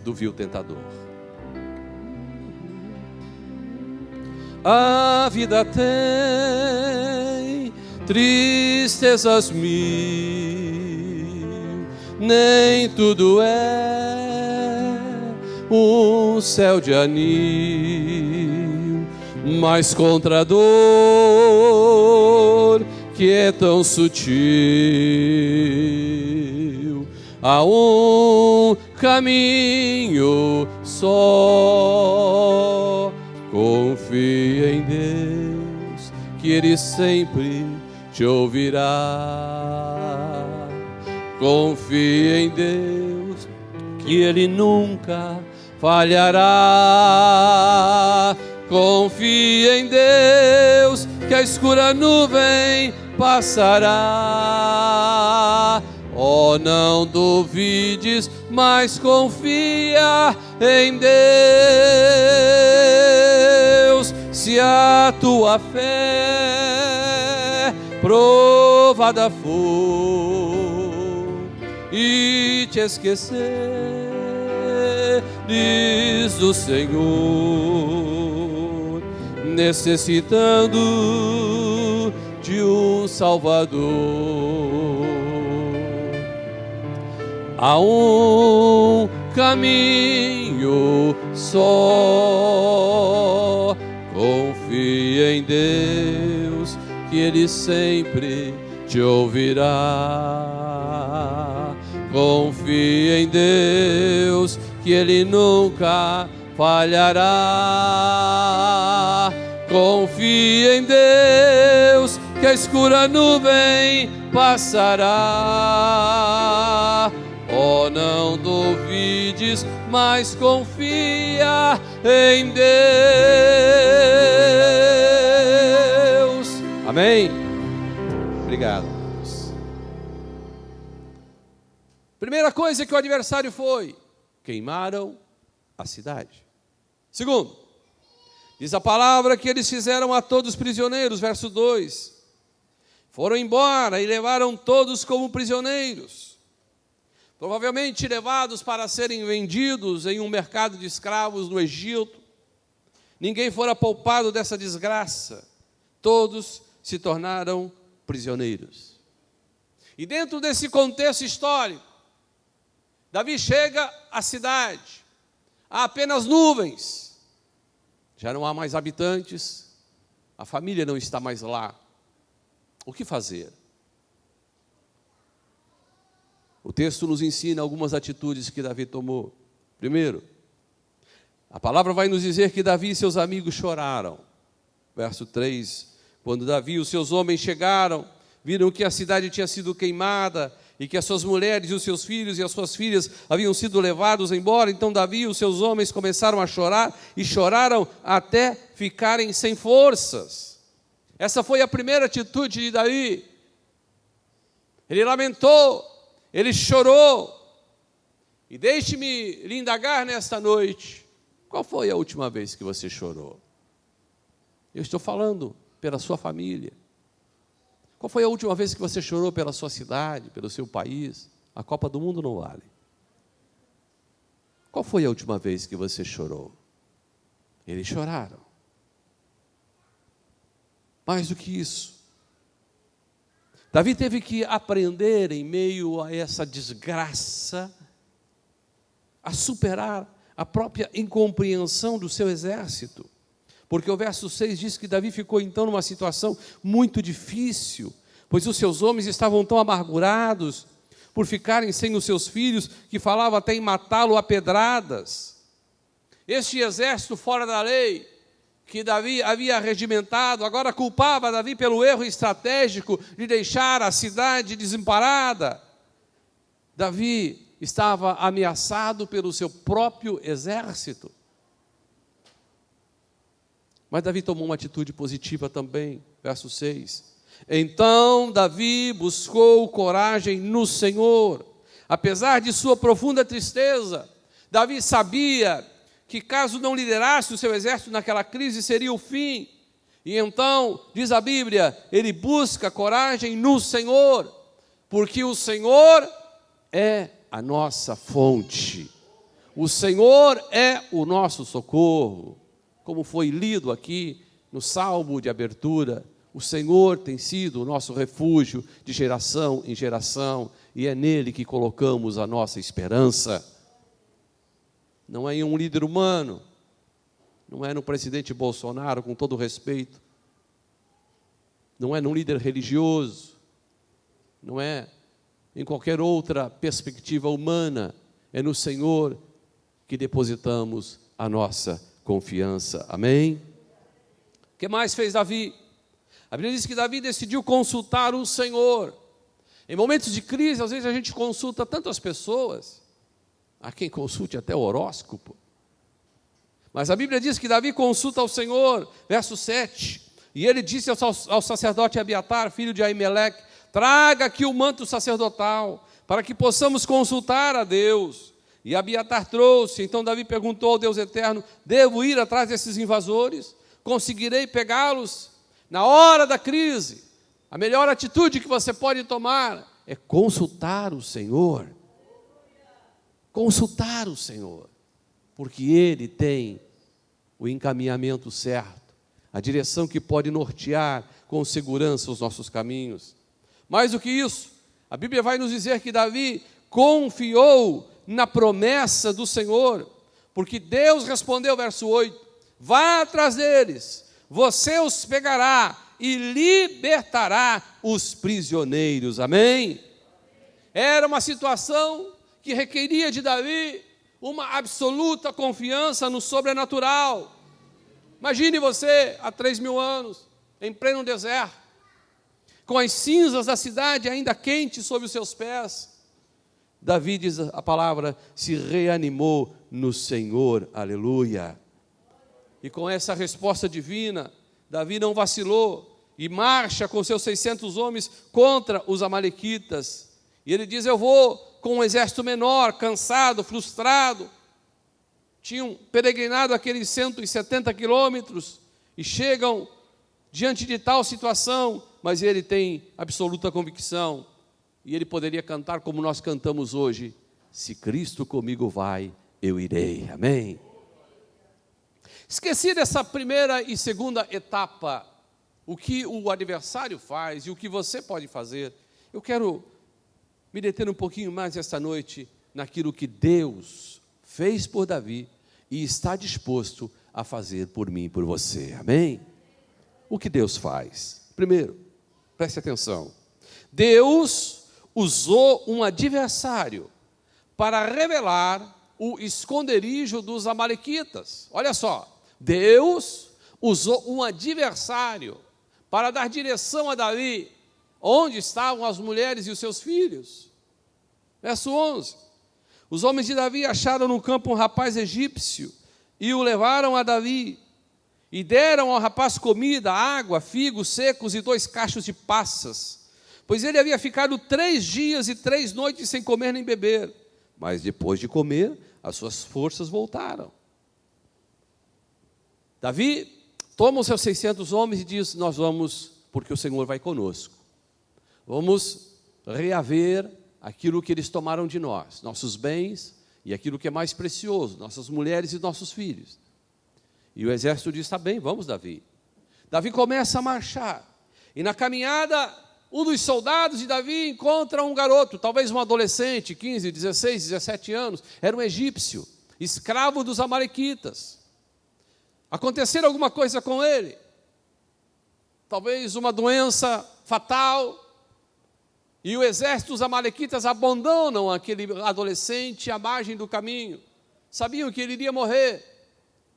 do vil tentador. A vida tem tristezas mil, nem tudo é um céu de anil, mas contra a dor que é tão sutil, há um caminho só. Confia em Deus, que Ele sempre te ouvirá. Confia em Deus, que Ele nunca falhará. Confia em Deus, que a escura nuvem passará. Oh, não duvides, mas confia em Deus. Se a tua fé provada for e te esqueceres do Senhor, necessitando de um Salvador, há um caminho só. Confia em Deus, que Ele sempre te ouvirá. Confia em Deus, que Ele nunca falhará. Confia em Deus, que a escura nuvem passará. Oh, não duvides, mas confia em Deus. Amém? Obrigado. Primeira coisa que o adversário foi: queimaram a cidade. Segundo, diz a palavra que eles fizeram a todos prisioneiros, verso 2. Foram embora e levaram todos como prisioneiros, provavelmente levados para serem vendidos em um mercado de escravos no Egito. Ninguém fora poupado dessa desgraça. Todos se tornaram prisioneiros. E dentro desse contexto histórico, Davi chega à cidade. Há apenas nuvens. Já não há mais habitantes. A família não está mais lá. O que fazer? O texto nos ensina algumas atitudes que Davi tomou. Primeiro, a palavra vai nos dizer que Davi e seus amigos choraram. Verso 3, quando Davi e os seus homens chegaram, viram que a cidade tinha sido queimada e e que as suas mulheres e os seus filhos e as suas filhas haviam sido levados embora. Então Davi e os seus homens começaram a chorar, e choraram até ficarem sem forças. Essa foi a primeira atitude de Davi. Ele lamentou, ele chorou. E deixe-me lhe indagar nesta noite: qual foi a última vez que você chorou? Eu estou falando pela sua família. Qual foi a última vez que você chorou pela sua cidade, pelo seu país? A Copa do Mundo não vale. Qual foi a última vez que você chorou? Eles choraram. Mais do que isso, Davi teve que aprender, em meio a essa desgraça, a superar a própria incompreensão do seu exército. Porque o verso 6 diz que Davi ficou então numa situação muito difícil, pois os seus homens estavam tão amargurados por ficarem sem os seus filhos, que falavam até em matá-lo a pedradas. Este exército fora da lei, que Davi havia regimentado, agora culpava Davi pelo erro estratégico de deixar a cidade desamparada. Davi estava ameaçado pelo seu próprio exército. Mas Davi tomou uma atitude positiva também, verso 6. Então Davi buscou coragem no Senhor. Apesar de sua profunda tristeza, Davi sabia que caso não liderasse o seu exército naquela crise, seria o fim. E então, diz a Bíblia, ele busca coragem no Senhor, porque o Senhor é a nossa fonte. O Senhor é o nosso socorro. Como foi lido aqui no salmo de abertura, o Senhor tem sido o nosso refúgio de geração em geração, e é nele que colocamos a nossa esperança. Não é em um líder humano, não é no presidente Bolsonaro, com todo respeito, não é num líder religioso, não é em qualquer outra perspectiva humana, é no Senhor que depositamos a nossa confiança. Amém? O que mais fez Davi? A Bíblia diz que Davi decidiu consultar o Senhor. Em momentos de crise, às vezes a gente consulta tantas pessoas, há quem consulte até o horóscopo, mas a Bíblia diz que Davi consulta ao Senhor, verso 7, e ele disse ao sacerdote Abiatar, filho de Aimeleque: traga aqui o manto sacerdotal, para que possamos consultar a Deus. E Abiatar trouxe. Então Davi perguntou ao Deus eterno: devo ir atrás desses invasores? Conseguirei pegá-los? Na hora da crise, a melhor atitude que você pode tomar é consultar o Senhor. Consultar o Senhor, porque Ele tem o encaminhamento certo, a direção que pode nortear com segurança os nossos caminhos. Mais do que isso, a Bíblia vai nos dizer que Davi confiou na promessa do Senhor, porque Deus respondeu, verso 8: vá atrás deles, você os pegará e libertará os prisioneiros. Amém? Era uma situação que requeria de Davi uma absoluta confiança no sobrenatural. Imagine você, há 3.000 anos, em pleno deserto, com as cinzas da cidade ainda quentes sob os seus pés. Davi, diz a palavra, se reanimou no Senhor, aleluia. E com essa resposta divina, Davi não vacilou e marcha com seus 600 homens contra os amalequitas. E ele diz: eu vou com um exército menor, cansado, frustrado. Tinham peregrinado aqueles 170 quilômetros e chegam diante de tal situação, mas ele tem absoluta convicção. E ele poderia cantar como nós cantamos hoje: se Cristo comigo vai, eu irei. Amém? Esqueci dessa primeira e segunda etapa, o que o adversário faz e o que você pode fazer. Eu quero me deter um pouquinho mais esta noite naquilo que Deus fez por Davi e está disposto a fazer por mim e por você. Amém? O que Deus faz? Primeiro, preste atenção. Deus usou um adversário para revelar o esconderijo dos amalequitas. Olha só, Deus usou um adversário para dar direção a Davi, onde estavam as mulheres e os seus filhos. Verso 11. Os homens de Davi acharam no campo um rapaz egípcio e o levaram a Davi. E deram ao rapaz comida, água, figos secos e 2 cachos de passas, pois ele havia ficado 3 dias e 3 noites sem comer nem beber. Mas depois de comer, as suas forças voltaram. Davi toma os seus 600 homens e diz: nós vamos, porque o Senhor vai conosco. Vamos reaver aquilo que eles tomaram de nós, nossos bens e aquilo que é mais precioso, nossas mulheres e nossos filhos. E o exército diz: está bem, vamos, Davi. Davi começa a marchar. E na caminhada, um dos soldados de Davi encontra um garoto, talvez um adolescente, 15, 16, 17 anos. Era um egípcio, escravo dos amalequitas. Aconteceu alguma coisa com ele. Talvez uma doença fatal. E o exército dos amalequitas abandonam aquele adolescente à margem do caminho. Sabiam que ele iria morrer.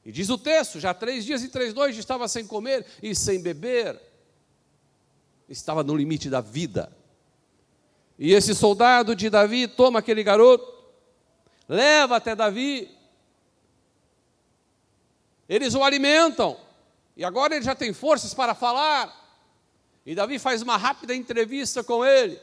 E diz o texto, já 3 dias e 3 noites estava sem comer e sem beber. Estava no limite da vida. E esse soldado de Davi toma aquele garoto, leva até Davi. Eles o alimentam. E agora ele já tem forças para falar. E Davi faz uma rápida entrevista com ele.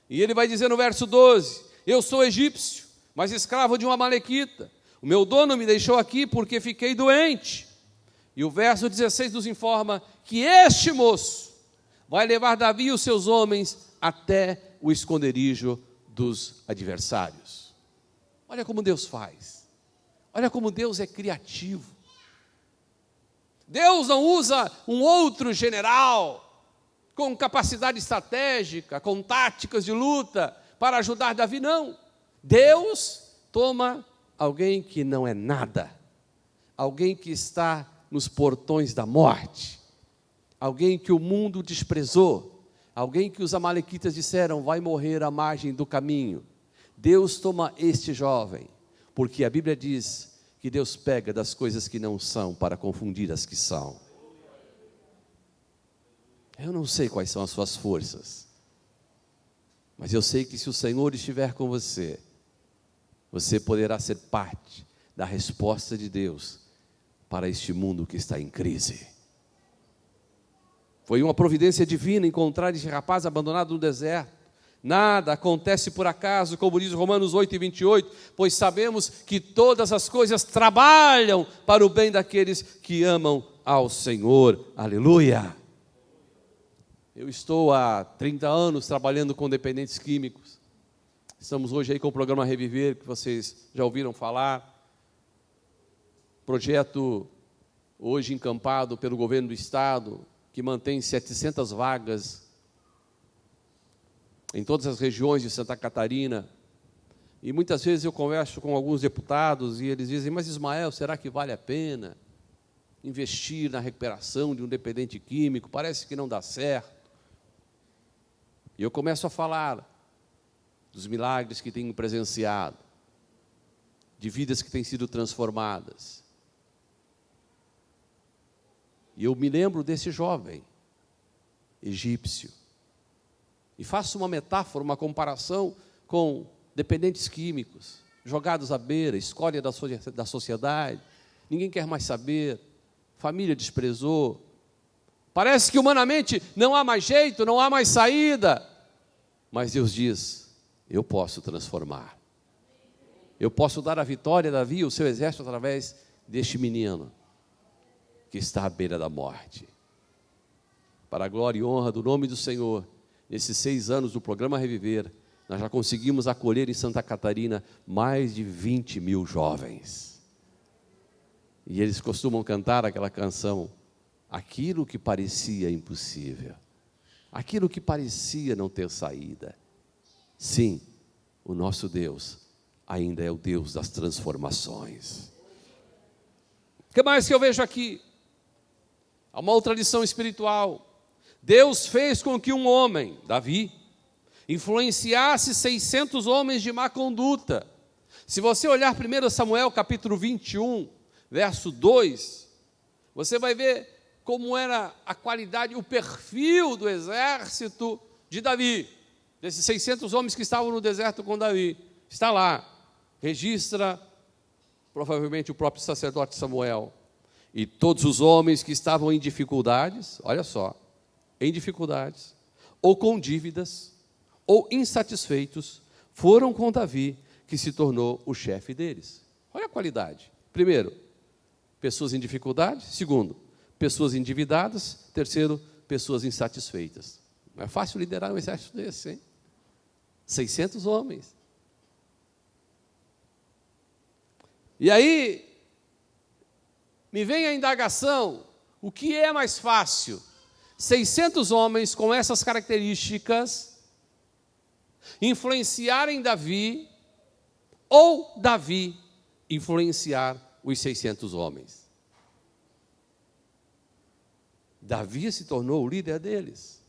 E ele vai dizer no verso 12: eu sou egípcio, mas escravo de uma amalequita. O meu dono me deixou aqui porque fiquei doente. E o verso 16 nos informa que este moço vai levar Davi e os seus homens até o esconderijo dos adversários. Olha como Deus faz. Olha como Deus é criativo. Deus não usa um outro general com capacidade estratégica, com táticas de luta para ajudar Davi, não. Deus toma alguém que não é nada, alguém que está nos portões da morte, alguém que o mundo desprezou, alguém que os amalequitas disseram vai morrer à margem do caminho. Deus toma este jovem, porque a Bíblia diz que Deus pega das coisas que não são para confundir as que são. Eu não sei quais são as suas forças, mas eu sei que se o Senhor estiver com você, você poderá ser parte da resposta de Deus para este mundo que está em crise. Foi uma providência divina encontrar esse rapaz abandonado no deserto. Nada acontece por acaso, como diz Romanos 8:28, pois sabemos que todas as coisas trabalham para o bem daqueles que amam ao Senhor. Aleluia! Eu estou há 30 anos trabalhando com dependentes químicos. Estamos hoje aí com o programa Reviver, que vocês já ouviram falar. Projeto hoje encampado pelo governo do estado, que mantém 700 vagas em todas as regiões de Santa Catarina. E muitas vezes eu converso com alguns deputados e eles dizem: mas Ismael, será que vale a pena investir na recuperação de um dependente químico? Parece que não dá certo. E eu começo a falar dos milagres que tenho presenciado, de vidas que têm sido transformadas. E eu me lembro desse jovem egípcio. E faço uma metáfora, uma comparação com dependentes químicos, jogados à beira, escória da sociedade, ninguém quer mais saber, família desprezou. Parece que humanamente não há mais jeito, não há mais saída. Mas Deus diz: eu posso transformar. Eu posso dar a vitória a Davi e o seu exército através deste menino que está à beira da morte. Para a glória e honra do nome do Senhor, nesses 6 anos do programa Reviver, nós já conseguimos acolher em Santa Catarina mais de 20 mil jovens. E eles costumam cantar aquela canção: aquilo que parecia impossível, aquilo que parecia não ter saída. Sim, o nosso Deus ainda é o Deus das transformações. O que mais que eu vejo aqui? Há uma outra lição espiritual. Deus fez com que um homem, Davi, influenciasse 600 homens de má conduta. Se você olhar 1 Samuel capítulo 21, verso 2, você vai ver como era a qualidade, o perfil do exército de Davi. desses 600 homens que estavam no deserto com Davi, está lá, registra provavelmente o próprio sacerdote Samuel, e todos os homens que estavam em dificuldades, olha só, em dificuldades, ou com dívidas, ou insatisfeitos, foram com Davi, que se tornou o chefe deles. Olha a qualidade. Primeiro, pessoas em dificuldade. Segundo, pessoas endividadas. Terceiro, pessoas insatisfeitas. Não é fácil liderar um exército desse, hein? 600 homens. E aí, me vem a indagação, o que é mais fácil? 600 homens com essas características influenciarem Davi, ou Davi influenciar os 600 homens? Davi se tornou o líder deles.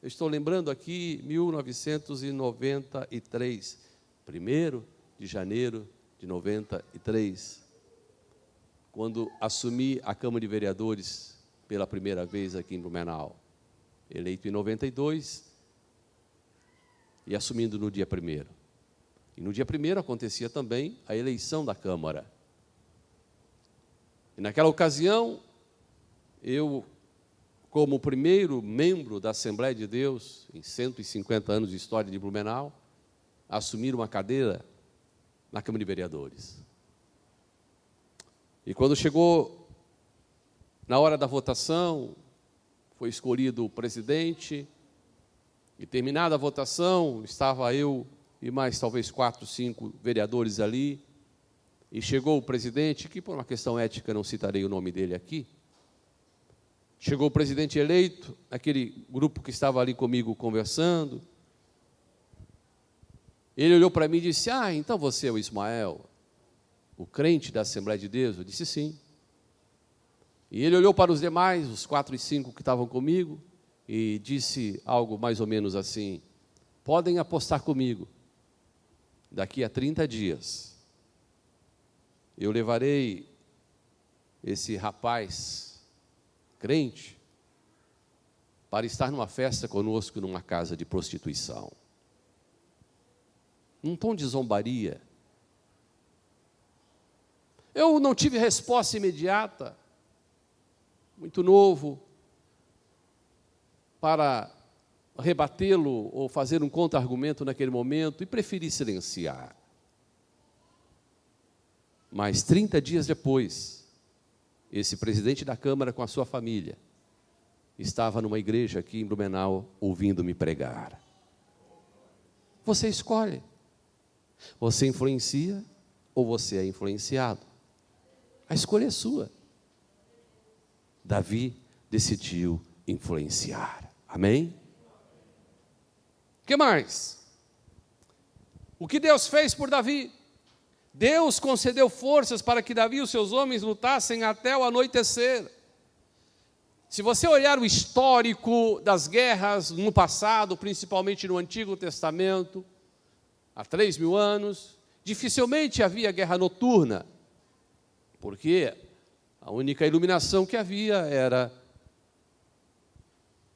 Eu estou lembrando aqui 1993, 1º de janeiro de 93, quando assumi a Câmara de Vereadores pela primeira vez aqui em Blumenau, eleito em 92 e assumindo no dia 1º. E no dia 1º acontecia também a eleição da Câmara. E naquela ocasião, eu, como primeiro membro da Assembleia de Deus, em 150 anos de história de Blumenau, assumir uma cadeira na Câmara de Vereadores. E quando chegou na hora da votação, foi escolhido o presidente, e terminada a votação, estava eu e mais talvez 4, 5 vereadores ali, e chegou o presidente, que por uma questão ética não citarei o nome dele aqui, chegou o presidente eleito, aquele grupo que estava ali comigo conversando, ele olhou para mim e disse: então você é o Ismael, o crente da Assembleia de Deus? Eu disse sim. E ele olhou para os demais, os 4 e 5 que estavam comigo, e disse algo mais ou menos assim: podem apostar comigo, daqui a 30 dias, eu levarei esse rapaz crente para estar numa festa conosco numa casa de prostituição. Num tom de zombaria. Eu não tive resposta imediata, muito novo, para rebatê-lo ou fazer um contra-argumento naquele momento, e preferi silenciar. Mas 30 dias depois, esse presidente da Câmara com a sua família estava numa igreja aqui em Blumenau ouvindo-me pregar. Você escolhe. Você influencia ou você é influenciado? A escolha é sua. Davi decidiu influenciar. Amém? O que mais? O que Deus fez por Davi? Deus concedeu forças para que Davi e os seus homens lutassem até o anoitecer. Se você olhar o histórico das guerras no passado, principalmente no Antigo Testamento, há 3.000 anos, dificilmente havia guerra noturna, porque a única iluminação que havia era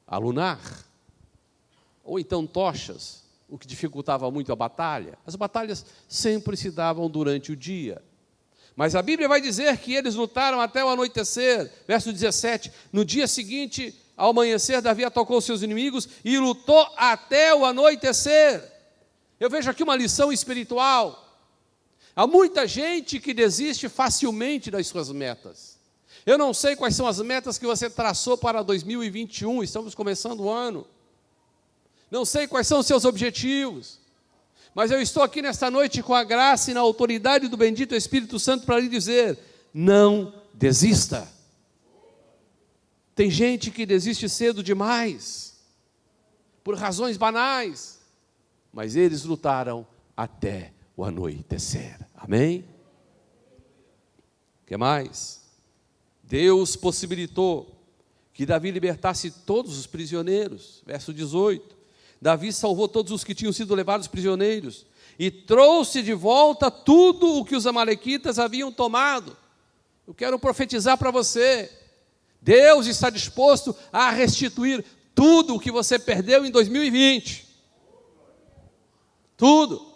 a lunar, ou então tochas, o que dificultava muito a batalha. As batalhas sempre se davam durante o dia. Mas a Bíblia vai dizer que eles lutaram até o anoitecer. Verso 17, no dia seguinte, ao amanhecer, Davi atacou seus inimigos e lutou até o anoitecer. Eu vejo aqui uma lição espiritual. Há muita gente que desiste facilmente das suas metas. Eu não sei quais são as metas que você traçou para 2021, estamos começando o ano. Não sei quais são os seus objetivos, mas eu estou aqui nesta noite com a graça e na autoridade do bendito Espírito Santo para lhe dizer: não desista. Tem gente que desiste cedo demais, por razões banais, mas eles lutaram até o anoitecer. Amém? O que mais? Deus possibilitou que Davi libertasse todos os prisioneiros. Verso 18. Davi salvou todos os que tinham sido levados prisioneiros e trouxe de volta tudo o que os amalequitas haviam tomado. Eu quero profetizar para você: Deus está disposto a restituir tudo o que você perdeu em 2020. Tudo.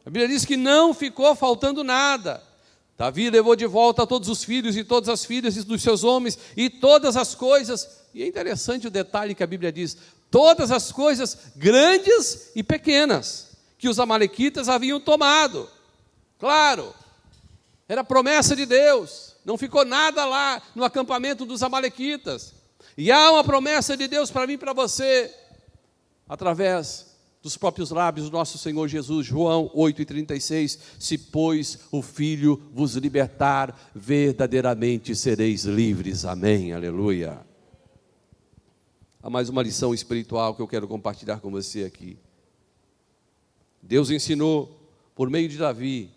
A Bíblia diz que não ficou faltando nada. Davi levou de volta todos os filhos e todas as filhas dos seus homens e todas as coisas. E é interessante o detalhe que a Bíblia diz: todas as coisas grandes e pequenas que os amalequitas haviam tomado. Claro, era promessa de Deus. Não ficou nada lá no acampamento dos amalequitas. E há uma promessa de Deus para mim e para você, através dos próprios lábios do nosso Senhor Jesus. João 8,36, se pois o Filho vos libertar, verdadeiramente sereis livres. Amém, aleluia. Há mais uma lição espiritual que eu quero compartilhar com você aqui. Deus ensinou, por meio de Davi,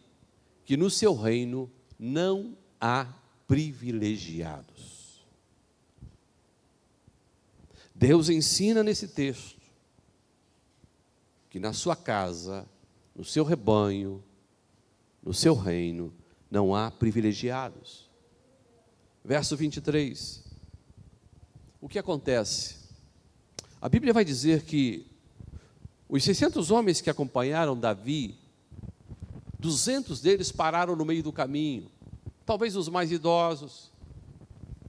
que no seu reino não há privilegiados. Deus ensina nesse texto que na sua casa, no seu rebanho, no seu reino, não há privilegiados. Verso 23. O que acontece? A Bíblia vai dizer que os 600 homens que acompanharam Davi, 200 deles pararam no meio do caminho. Talvez os mais idosos,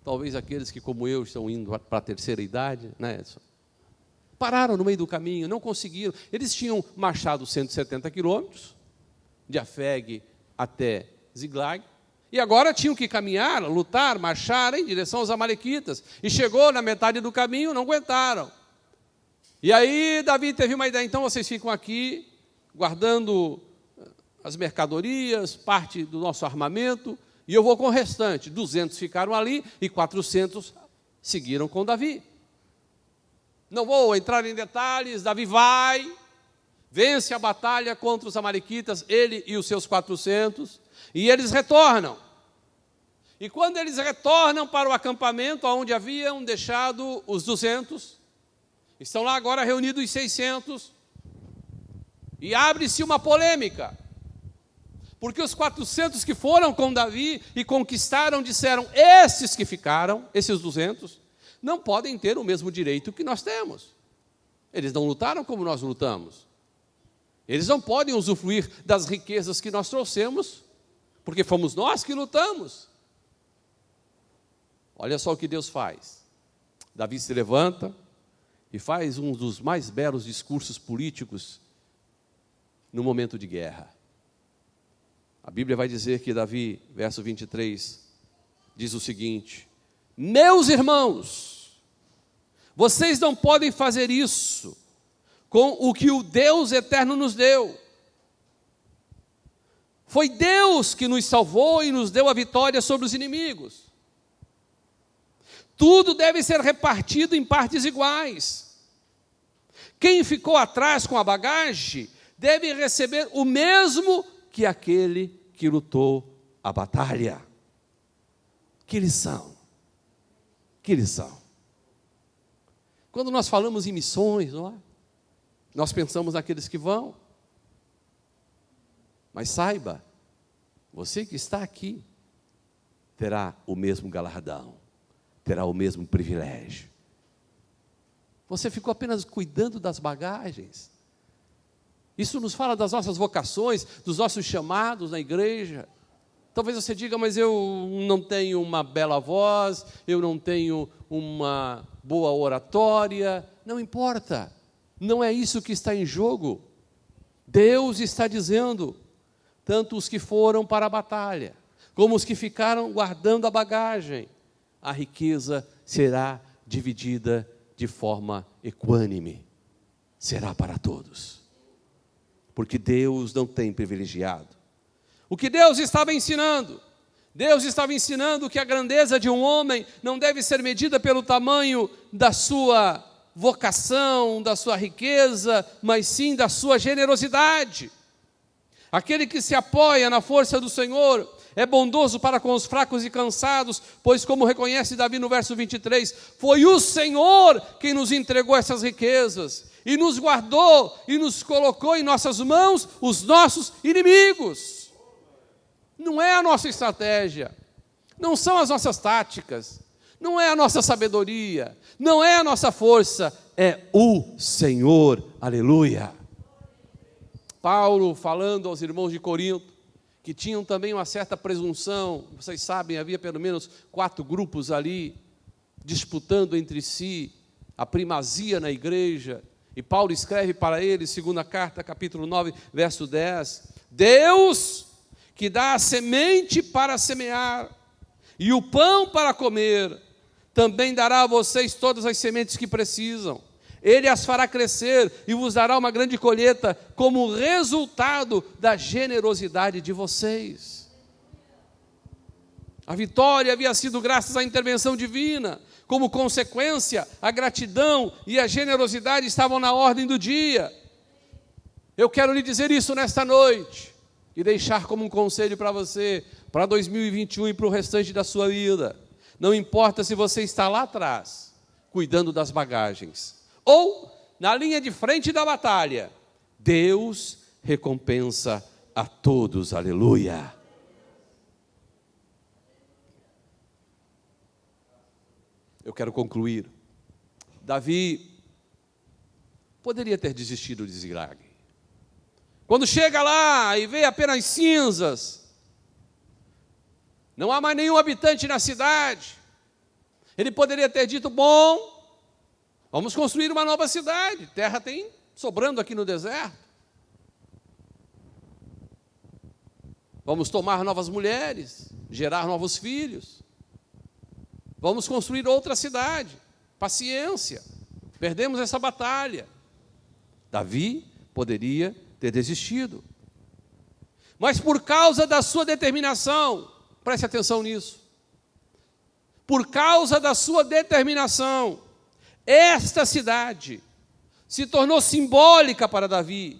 talvez aqueles que, como eu, estão indo para a terceira idade, né, Edson? Pararam no meio do caminho, não conseguiram. Eles tinham marchado 170 quilômetros, de Afeg até Ziglag, e agora tinham que caminhar, lutar, marchar em direção aos amalequitas. E chegou na metade do caminho, não aguentaram. E aí Davi teve uma ideia: então vocês ficam aqui, guardando as mercadorias, parte do nosso armamento, e eu vou com o restante. 200 ficaram ali e 400 seguiram com Davi. Não vou entrar em detalhes. Davi vai, vence a batalha contra os amalequitas, ele e os seus 400, e eles retornam. E quando eles retornam para o acampamento onde haviam deixado os 200, estão lá agora reunidos os 600, e abre-se uma polêmica, porque os 400 que foram com Davi e conquistaram disseram: esses que ficaram, esses 200, não podem ter o mesmo direito que nós temos. Eles não lutaram como nós lutamos. Eles não podem usufruir das riquezas que nós trouxemos, porque fomos nós que lutamos. Olha só o que Deus faz. Davi se levanta e faz um dos mais belos discursos políticos no momento de guerra. A Bíblia vai dizer que Davi, verso 23, diz o seguinte: meus irmãos, vocês não podem fazer isso com o que o Deus eterno nos deu. Foi Deus que nos salvou e nos deu a vitória sobre os inimigos. Tudo deve ser repartido em partes iguais. Quem ficou atrás com a bagagem deve receber o mesmo que aquele que lutou a batalha. Que lição! Que lição! Quando nós falamos em missões, não é? Nós pensamos naqueles que vão. Mas saiba, você que está aqui terá o mesmo galardão, terá o mesmo privilégio. Você ficou apenas cuidando das bagagens. Isso nos fala das nossas vocações, dos nossos chamados na igreja. Talvez você diga: mas eu não tenho uma bela voz, eu não tenho uma boa oratória. Não importa, não é isso que está em jogo. Deus está dizendo: tanto os que foram para a batalha, como os que ficaram guardando a bagagem, a riqueza será dividida de forma equânime, será para todos. Porque Deus não tem privilegiado. O que Deus estava ensinando? Deus estava ensinando que a grandeza de um homem não deve ser medida pelo tamanho da sua vocação, da sua riqueza, mas sim da sua generosidade. Aquele que se apoia na força do Senhor é bondoso para com os fracos e cansados, pois, como reconhece Davi no verso 23, foi o Senhor quem nos entregou essas riquezas, e nos guardou, e nos colocou em nossas mãos os nossos inimigos. Não é a nossa estratégia, não são as nossas táticas, não é a nossa sabedoria, não é a nossa força, é o Senhor, aleluia. Paulo falando aos irmãos de Corinto, que tinham também uma certa presunção. Vocês sabem, havia pelo menos 4 grupos ali, disputando entre si a primazia na igreja. E Paulo escreve para eles, segunda carta, capítulo 9, verso 10, Deus que dá a semente para semear e o pão para comer, também dará a vocês todas as sementes que precisam. Ele as fará crescer e vos dará uma grande colheita como resultado da generosidade de vocês. A vitória havia sido graças à intervenção divina. Como consequência, a gratidão e a generosidade estavam na ordem do dia. Eu quero lhe dizer isso nesta noite e deixar como um conselho para você, para 2021 e para o restante da sua vida. Não importa se você está lá atrás, cuidando das bagagens, ou na linha de frente da batalha, Deus recompensa a todos, aleluia. Eu quero concluir. Davi poderia ter desistido de Ziklag. Quando chega lá e vê apenas cinzas, não há mais nenhum habitante na cidade, ele poderia ter dito, bom, vamos construir uma nova cidade, terra tem sobrando aqui no deserto. Vamos tomar novas mulheres, gerar novos filhos. Vamos construir outra cidade. Paciência, perdemos essa batalha. Davi poderia ter desistido. Mas por causa da sua determinação, preste atenção nisso. Por causa da sua determinação, esta cidade se tornou simbólica para Davi,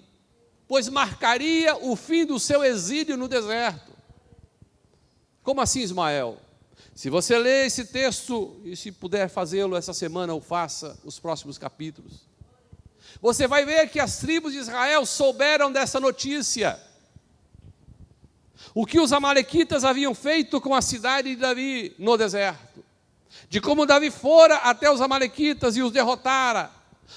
pois marcaria o fim do seu exílio no deserto. Como assim, Ismael? Se você ler esse texto, e se puder fazê-lo essa semana, ou faça os próximos capítulos, você vai ver que as tribos de Israel souberam dessa notícia. O que os amalequitas haviam feito com a cidade de Davi no deserto. De como Davi fora até os amalequitas e os derrotara.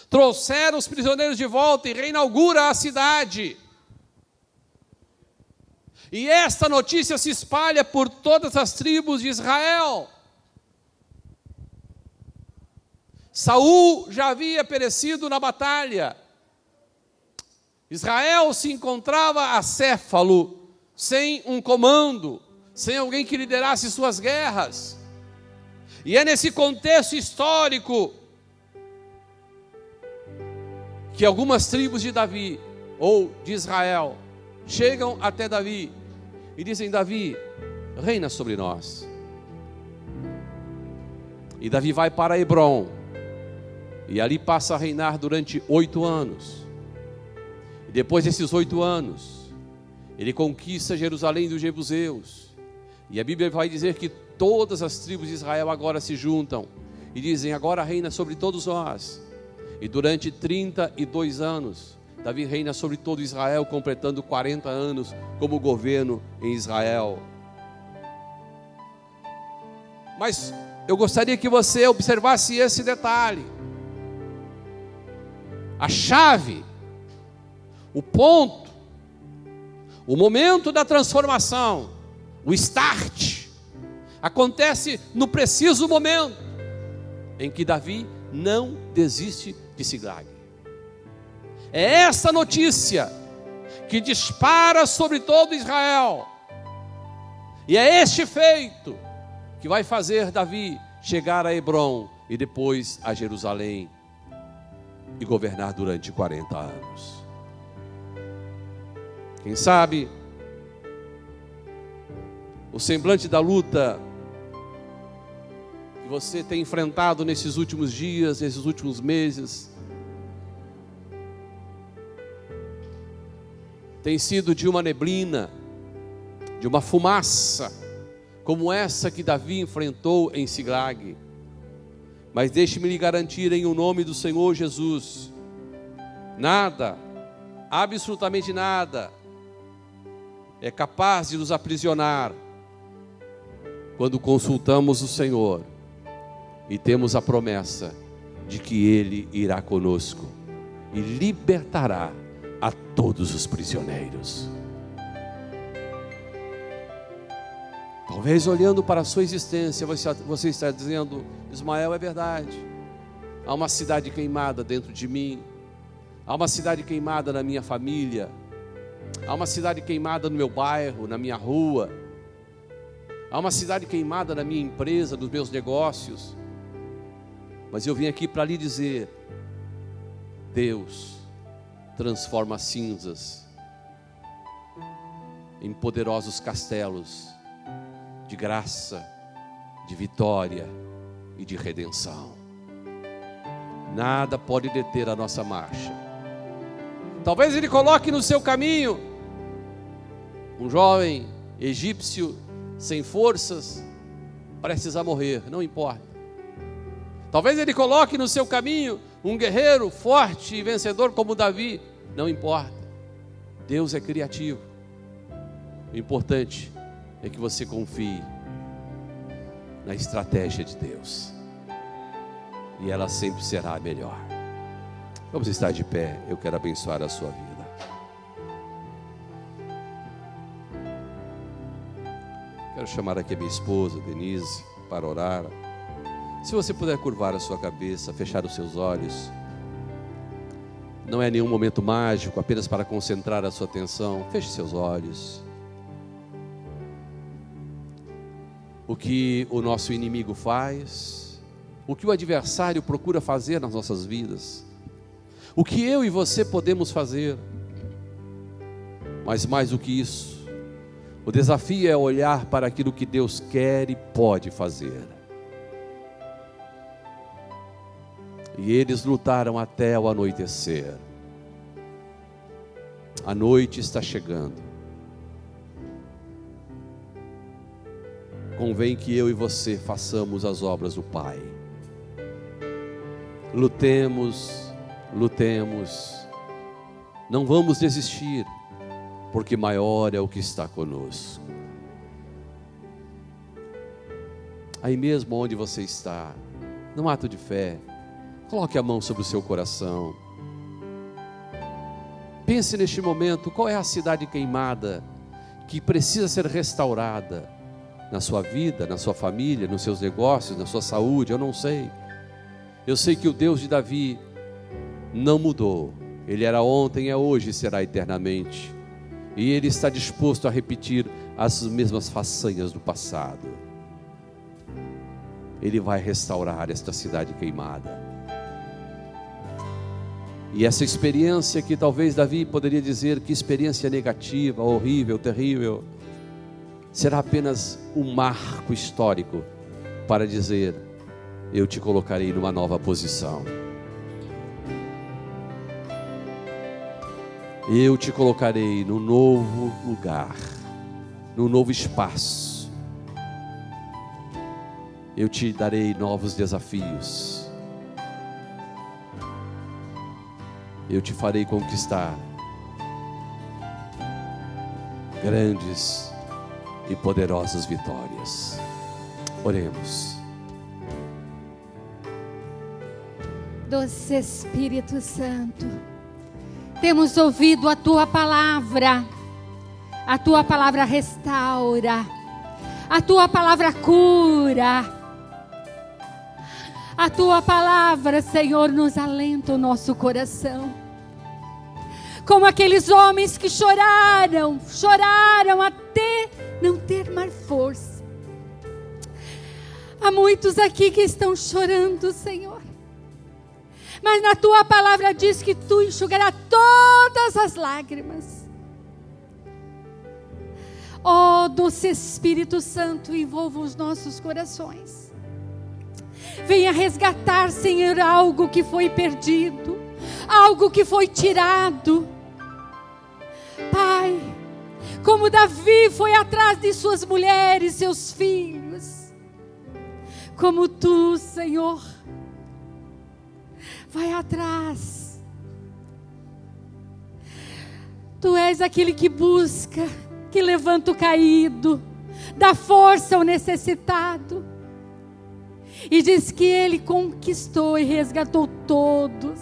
Trouxeram os prisioneiros de volta e reinaugura a cidade. E esta notícia se espalha por todas as tribos de Israel. Saul já havia perecido na batalha. Israel se encontrava acéfalo, sem um comando, sem alguém que liderasse suas guerras. E é nesse contexto histórico que algumas tribos de Davi, ou de Israel, chegam até Davi e dizem, Davi, reina sobre nós. E Davi vai para Hebrom, e ali passa a reinar durante 8 anos. E depois desses 8 anos, ele conquista Jerusalém dos jebuseus. E a Bíblia vai dizer que todas as tribos de Israel agora se juntam e dizem, agora reina sobre todos nós. E durante 32 anos, Davi reina sobre todo Israel, completando 40 anos como governo em Israel. Mas eu gostaria que você observasse esse detalhe. A chave, o ponto, o momento da transformação, o start, acontece no preciso momento em que Davi não desiste de Ziklag. É essa notícia que dispara sobre todo Israel. E é este feito que vai fazer Davi chegar a Hebrom e depois a Jerusalém e governar durante 40 anos. Quem sabe o semblante da luta que você tem enfrentado nesses últimos dias, nesses últimos meses, tem sido de uma neblina, de uma fumaça, como essa que Davi enfrentou em Ziklag. Mas deixe-me lhe garantir em o nome do Senhor Jesus, nada, absolutamente nada, é capaz de nos aprisionar quando consultamos o Senhor e temos a promessa de que Ele irá conosco e libertará a todos os prisioneiros. Talvez olhando para a sua existência, você está dizendo: Ismael, é verdade. Há uma cidade queimada dentro de mim. Há uma cidade queimada na minha família. Há uma cidade queimada no meu bairro, na minha rua. Há uma cidade queimada na minha empresa, nos meus negócios. Mas eu vim aqui para lhe dizer: Deus transforma cinzas em poderosos castelos de graça, de vitória e de redenção. Nada pode deter a nossa marcha. Talvez Ele coloque no seu caminho um jovem egípcio sem forças, prestes a morrer, não importa. Talvez Ele coloque no seu caminho um guerreiro forte e vencedor como Davi, não importa. Deus é criativo. O importante é que você confie na estratégia de Deus, e ela sempre será a melhor. Vamos estar de pé, eu quero abençoar a sua vida. Quero chamar aqui a minha esposa, Denise, para orar. Se você puder curvar a sua cabeça, fechar os seus olhos. Não é nenhum momento mágico, apenas para concentrar a sua atenção. Feche seus olhos. O que o nosso inimigo faz, o que o adversário procura fazer nas nossas vidas, o que eu e você podemos fazer. Mas mais do que isso, o desafio é olhar para aquilo que Deus quer e pode fazer. E eles lutaram até o anoitecer. A noite está chegando. Convém que eu e você façamos as obras do Pai. Lutemos, lutemos. Não vamos desistir, porque maior é o que está conosco. Aí mesmo onde você está, num ato de fé, coloque a mão sobre o seu coração. Pense neste momento, qual é a cidade queimada que precisa ser restaurada na sua vida, na sua família, nos seus negócios, na sua saúde? Eu não sei. Eu sei que o Deus de Davi não mudou. Ele era ontem, é hoje e será eternamente. E Ele está disposto a repetir as mesmas façanhas do passado. Ele vai restaurar esta cidade queimada. E essa experiência que talvez Davi poderia dizer que experiência negativa, horrível, terrível, será apenas um marco histórico para dizer: eu te colocarei numa nova posição. Eu te colocarei num novo lugar, num novo espaço. Eu te darei novos desafios. Eu te farei conquistar grandes e poderosas vitórias. Oremos. Doce Espírito Santo, temos ouvido a Tua palavra restaura, a Tua palavra cura, a Tua palavra, Senhor, nos alenta o nosso coração, como aqueles homens que choraram até não ter mais força. Há muitos aqui que estão chorando, Senhor, mas na Tua palavra diz que Tu enxugarás todas as lágrimas. Oh, doce Espírito Santo, envolva os nossos corações. Venha resgatar, Senhor, algo que foi perdido, algo que foi tirado. Pai, como Davi foi atrás de suas mulheres, seus filhos, como Tu, Senhor, vai atrás. Tu és aquele que busca, que levanta o caído, dá força ao necessitado. E diz que Ele conquistou e resgatou todos.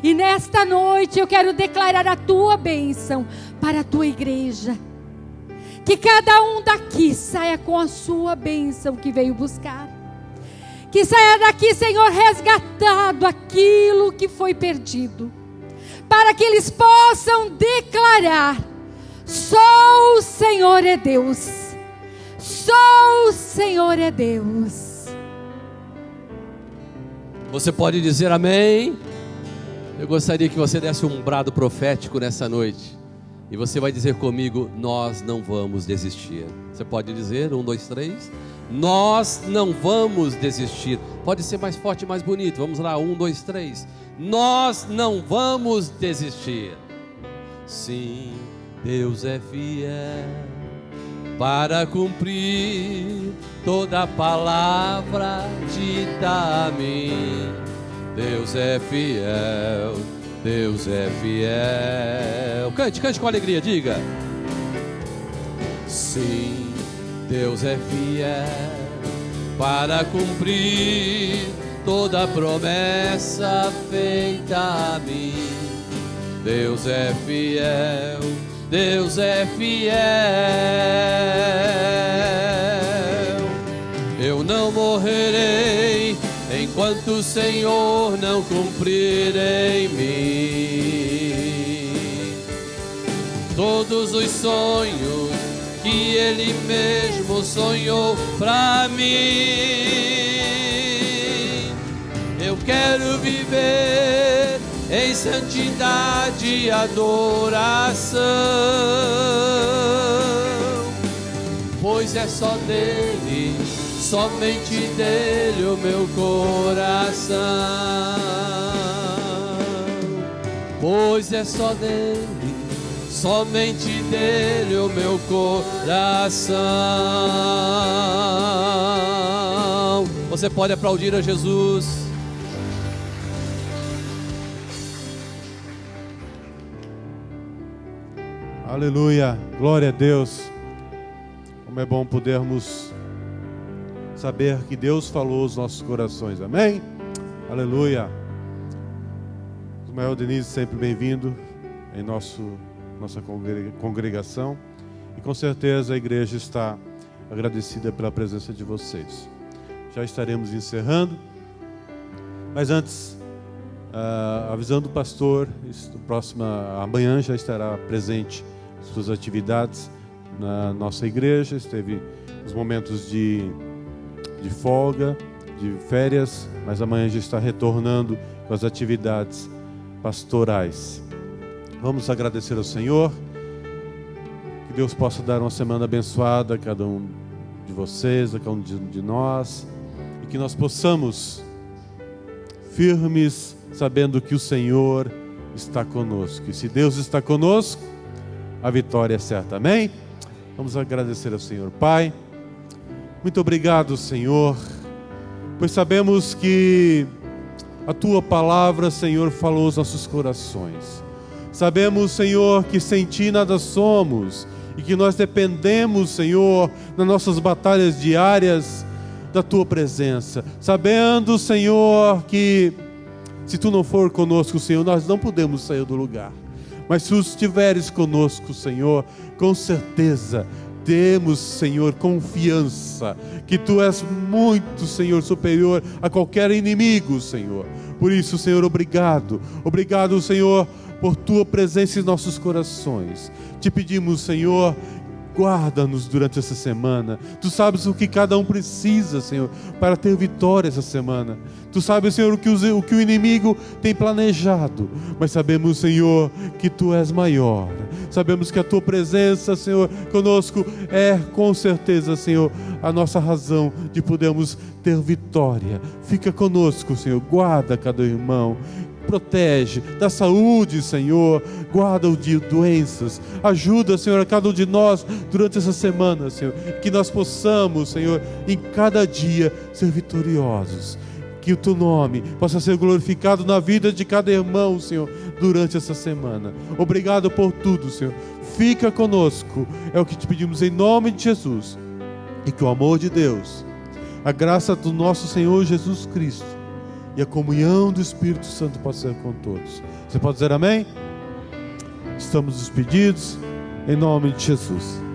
E nesta noite eu quero declarar a tua bênção para a tua igreja. Que cada um daqui saia com a sua bênção que veio buscar. Que saia daqui, Senhor, resgatado aquilo que foi perdido. Para que eles possam declarar: só o Senhor é Deus. Só o Senhor é Deus. Você pode dizer amém? Eu gostaria que você desse um brado profético nessa noite. E você vai dizer comigo: nós não vamos desistir. Você pode dizer, 1, 2, 3. Nós não vamos desistir. Pode ser mais forte e mais bonito. Vamos lá, 1, 2, 3. Nós não vamos desistir. Sim, Deus é fiel para cumprir toda a palavra dita a mim. Deus é fiel, Deus é fiel. Cante, cante com alegria, diga. Sim, Deus é fiel para cumprir toda a promessa feita a mim. Deus é fiel, Deus é fiel. Eu não morrerei enquanto o Senhor não cumprir em mim todos os sonhos que Ele mesmo sonhou pra mim. Eu quero viver em santidade e adoração, pois é só dele, somente dele o meu coração. Pois é só dele, somente dele o meu coração. Você pode aplaudir a Jesus. Aleluia, glória a Deus. Como é bom podermos saber que Deus falou aos nossos corações, amém? Aleluia. Ismael Denise, sempre bem-vindo em nossa congregação, e com certeza a igreja está agradecida pela presença de vocês. Já estaremos encerrando, mas antes, avisando o pastor, amanhã já estará presente em suas atividades na nossa igreja. Esteve nos momentos de folga, de férias, mas amanhã já está retornando com as atividades pastorais. Vamos agradecer ao Senhor, que Deus possa dar uma semana abençoada a cada um de vocês, a cada um de nós, e que nós possamos, firmes, sabendo que o Senhor está conosco, e se Deus está conosco, a vitória é certa, amém? Vamos agradecer ao Senhor. Pai, muito obrigado, Senhor, pois sabemos que a Tua palavra, Senhor, falou aos nossos corações. Sabemos, Senhor, que sem Ti nada somos e que nós dependemos, Senhor, nas nossas batalhas diárias da Tua presença. Sabendo, Senhor, que se Tu não for conosco, Senhor, nós não podemos sair do lugar. Mas se Tu estiveres conosco, Senhor, com certeza temos, Senhor, confiança que Tu és muito, Senhor, superior a qualquer inimigo, Senhor. Por isso, Senhor, obrigado. Obrigado, Senhor, por Tua presença em nossos corações. Te pedimos, Senhor, guarda-nos durante essa semana. Tu sabes o que cada um precisa, Senhor, para ter vitória essa semana. Tu sabes, Senhor, o que o inimigo tem planejado. Mas sabemos, Senhor, que Tu és maior. Sabemos que a Tua presença, Senhor, conosco é, com certeza, Senhor, a nossa razão de podermos ter vitória. Fica conosco, Senhor. Guarda cada irmão. Protege, dá saúde, Senhor, guarda-o de doenças, ajuda, Senhor, a cada um de nós durante essa semana, Senhor, que nós possamos, Senhor, em cada dia ser vitoriosos, que o Teu nome possa ser glorificado na vida de cada irmão, Senhor, durante essa semana. Obrigado por tudo, Senhor, fica conosco, é o que te pedimos em nome de Jesus, e que o amor de Deus, a graça do nosso Senhor Jesus Cristo, e a comunhão do Espírito Santo possa ser com todos. Você pode dizer amém? Estamos despedidos, em nome de Jesus.